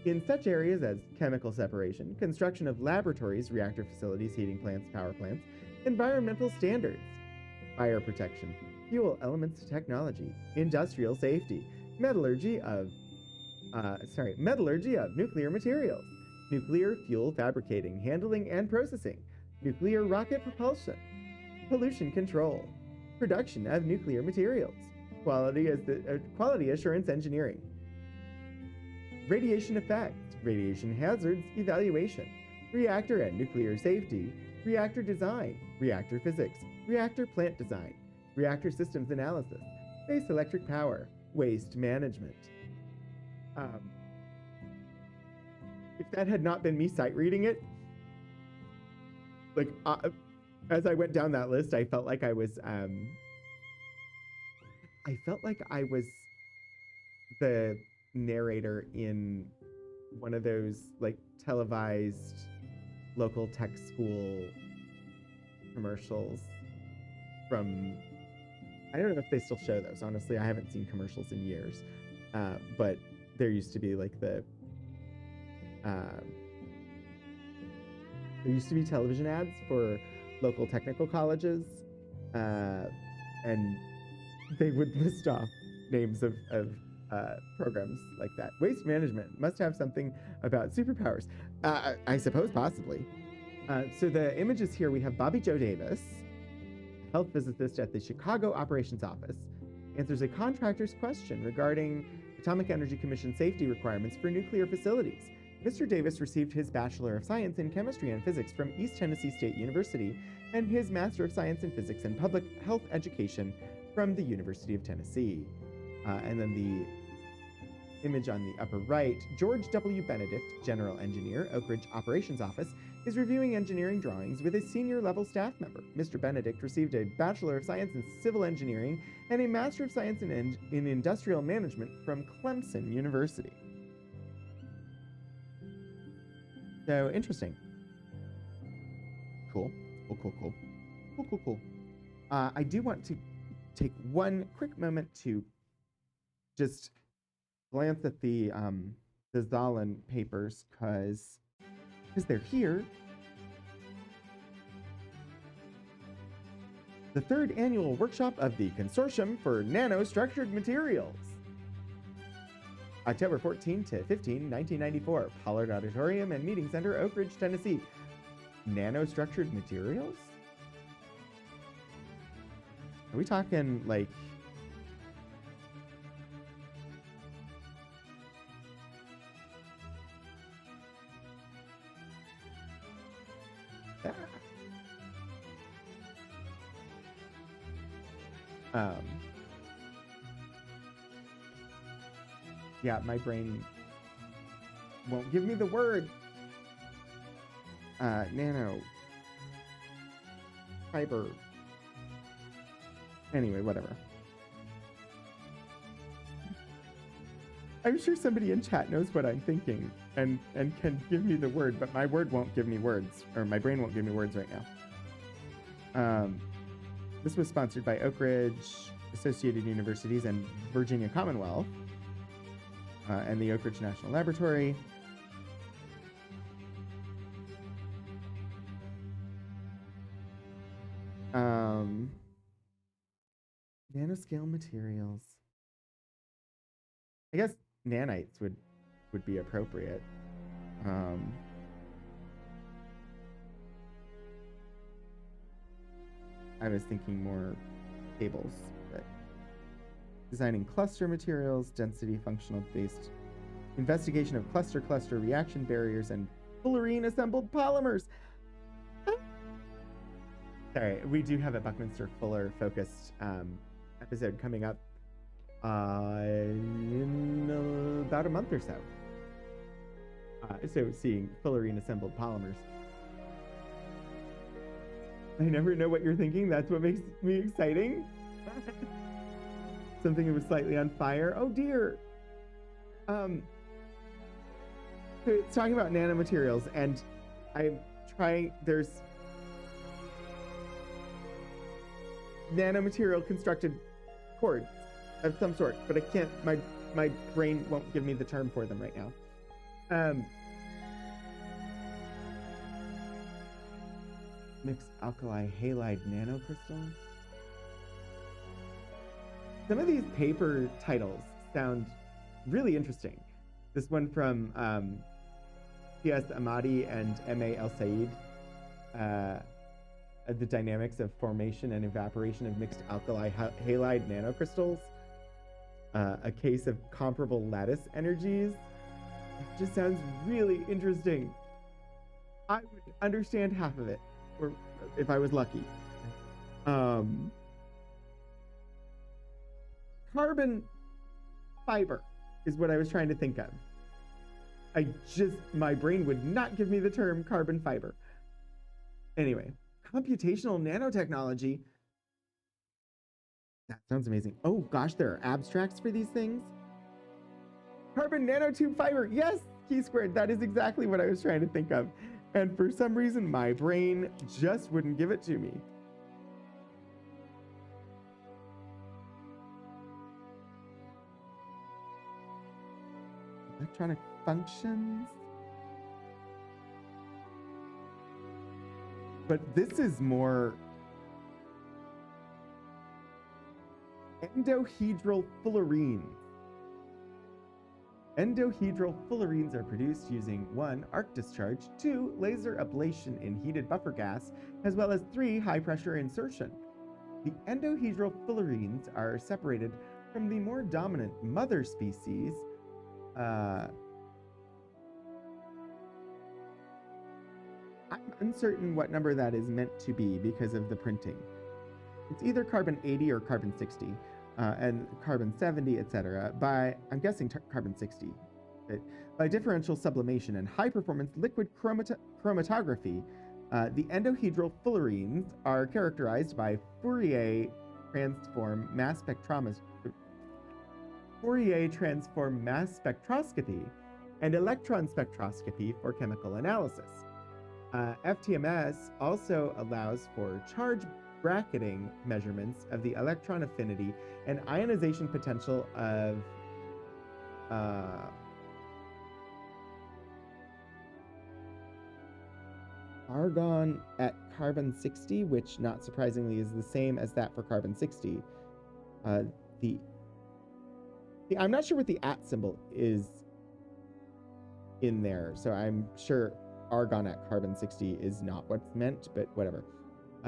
in such areas as chemical separation, construction of laboratories, reactor facilities, heating plants, power plants, environmental standards, fire protection, fuel elements technology, industrial safety, metallurgy of nuclear materials, nuclear fuel fabricating, handling and processing, nuclear rocket propulsion, pollution control, production of nuclear materials, quality assurance engineering, radiation effects, radiation hazards evaluation, reactor and nuclear safety, reactor design, reactor physics, reactor plant design, reactor systems analysis, base electric power, waste management. If that had not been me sight reading it, like as I went down that list, I felt like I was the narrator in one of those like televised local tech school commercials from, I don't know if they still show those. Honestly, I haven't seen commercials in years. But there used to be like there used to be television ads for local technical colleges, and they would list off names of programs like that. Waste management must have something about superpowers. I suppose possibly. So the images here, we have Bobby Joe Davis, health physicist at the Chicago Operations Office, answers a contractor's question regarding Atomic Energy Commission safety requirements for nuclear facilities. Mr. Davis received his Bachelor of Science in Chemistry and Physics from East Tennessee State University and his Master of Science in Physics and Public Health Education from the University of Tennessee. And then the image on the upper right, George W. Benedict, General Engineer, Oak Ridge Operations Office, is reviewing engineering drawings with a senior-level staff member. Mr. Benedict received a Bachelor of Science in Civil Engineering and a Master of Science in Industrial Management from Clemson University. So, interesting. Cool. Cool. I do want to take one quick moment to just glance at the Zallen Papers, because they're here. The third annual workshop of the Consortium for Nanostructured Materials. October 14 to 15, 1994, Pollard Auditorium and Meeting Center, Oak Ridge, Tennessee. Nanostructured materials? Are we talking like... Yeah, my brain won't give me the word. Nano. Fiber. Anyway, whatever. I'm sure somebody in chat knows what I'm thinking and can give me the word, but my word won't give me words, or my brain won't give me words right now. This was sponsored by Oak Ridge, Associated Universities, and Virginia Commonwealth, and the Oak Ridge National Laboratory. Nanoscale materials. I guess nanites would be appropriate. I was thinking more cables, but designing cluster materials, density functional based investigation of cluster reaction barriers, and fullerene assembled polymers. Sorry, we do have a Buckminster Fuller focused episode coming up in about a month or so. So seeing fullerene assembled polymers. I never know what you're thinking. That's what makes me exciting. Something that was slightly on fire. Oh dear. So it's talking about nanomaterials, and I'm trying. There's nanomaterial constructed cords of some sort, but I can't. My brain won't give me the term for them right now. Mixed alkali halide nanocrystals. Some of these paper titles sound really interesting. This one from P.S. Amadi and M.A. El Said, the dynamics of formation and evaporation of mixed alkali halide nanocrystals, a case of comparable lattice energies. It just sounds really interesting. I would understand half of it, or if I was lucky. Carbon fiber is what I was trying to think of. My brain would not give me the term carbon fiber. Anyway, computational nanotechnology. That sounds amazing. Oh gosh, there are abstracts for these things. Carbon nanotube fiber. Yes, Key Squared. That is exactly what I was trying to think of. And for some reason, my brain just wouldn't give it to me. Electronic functions. But this is more endohedral fullerenes. Endohedral fullerenes are produced using 1. Arc discharge, 2. Laser ablation in heated buffer gas, as well as 3. High pressure insertion. The endohedral fullerenes are separated from the more dominant mother species. I'm uncertain what number that is meant to be because of the printing. It's either carbon 80 or carbon 60, and carbon 70, etc. I'm guessing carbon 60. By differential sublimation and high-performance liquid chromatography, the endohedral fullerenes are characterized by Fourier transform mass spectroscopy and electron spectroscopy for chemical analysis. FTMS also allows for charge bracketing measurements of the electron affinity and ionization potential of argon at carbon 60, which not surprisingly is the same as that for carbon 60. I'm not sure what the at symbol is in there, so I'm sure argon at carbon 60 is not what's meant, but whatever.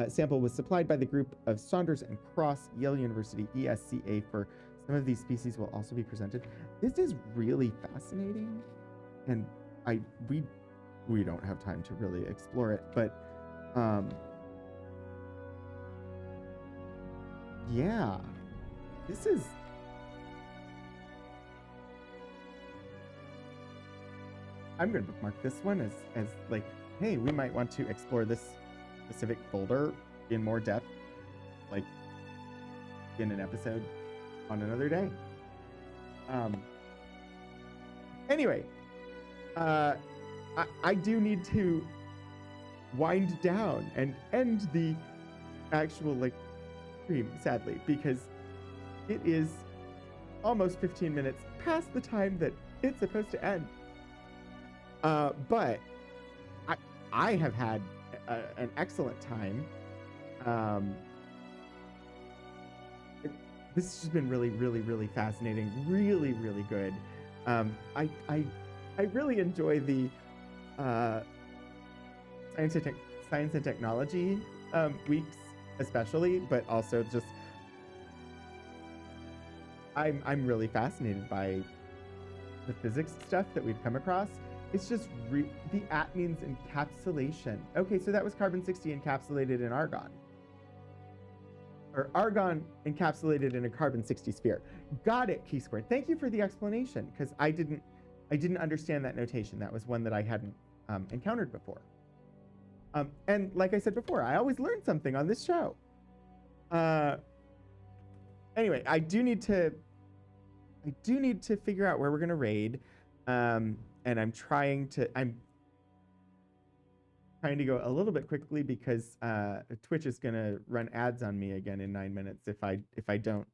Sample was supplied by the group of Saunders and Cross, Yale University, ESCA. For some of these species will also be presented. This is really fascinating, and we don't have time to really explore it, but yeah, this is I'm going to bookmark this one as like, hey, we might want to explore this specific folder in more depth, like in an episode on another day. Anyway, I do need to wind down and end the actual like stream, sadly, because it is almost 15 minutes past the time that it's supposed to end. But I have had an excellent time. This has just been really, really, really fascinating. Really, really good. I really enjoy the science and technology weeks, especially, but also just I'm really fascinated by the physics stuff that we've come across. It's just the at means encapsulation. Okay, so that was carbon-60 encapsulated in argon. Or argon encapsulated in a carbon-60 sphere. Got it, Key-Squared. Thank you for the explanation, because I didn't understand that notation. That was one that I hadn't encountered before. And like I said before, I always learn something on this show. Anyway, I do need to figure out where we're gonna raid. And I'm trying to go a little bit quickly because Twitch is gonna run ads on me again in 9 minutes if I don't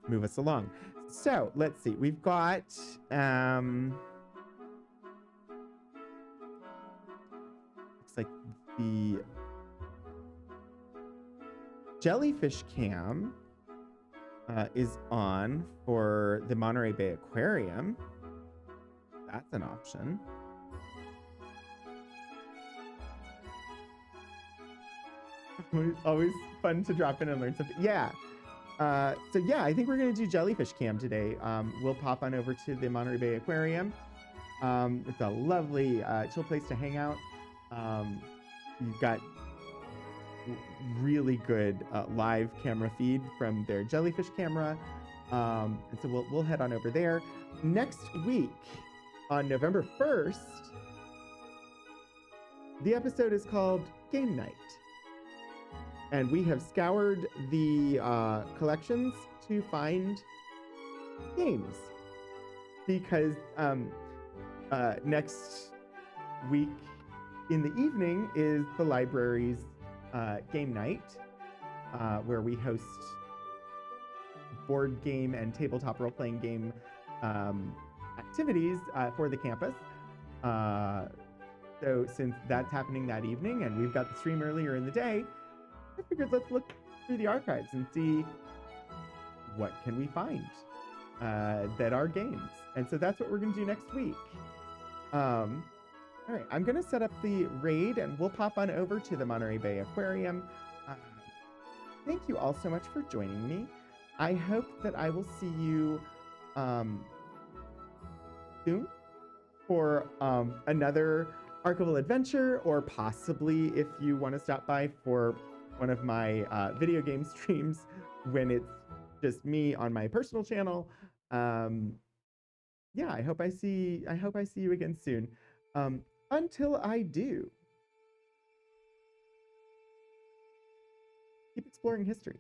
move us along. So let's see. We've got looks like the jellyfish cam is on for the Monterey Bay Aquarium. That's an option. Always fun to drop in and learn something. Yeah. So yeah, I think we're gonna do jellyfish cam today. We'll pop on over to the Monterey Bay Aquarium. It's a lovely, chill place to hang out. You've got really good live camera feed from their jellyfish camera. And so we'll head on over there. Next week, on November 1st, the episode is called Game Night. And we have scoured the collections to find games. Because next week in the evening is the library's game night, where we host board game and tabletop role-playing game activities for the campus. So since that's happening that evening and we've got the stream earlier in the day, I figured let's look through the archives and see what can we find that are games. And so that's what we're going to do next week. All right, I'm going to set up the raid and we'll pop on over to the Monterey Bay Aquarium. Thank you all so much for joining me. I hope that I will see you soon for another Archival adventure, or possibly if you want to stop by for one of my video game streams when it's just me on my personal channel. Yeah, I hope I see you again soon. Until I do, keep exploring history.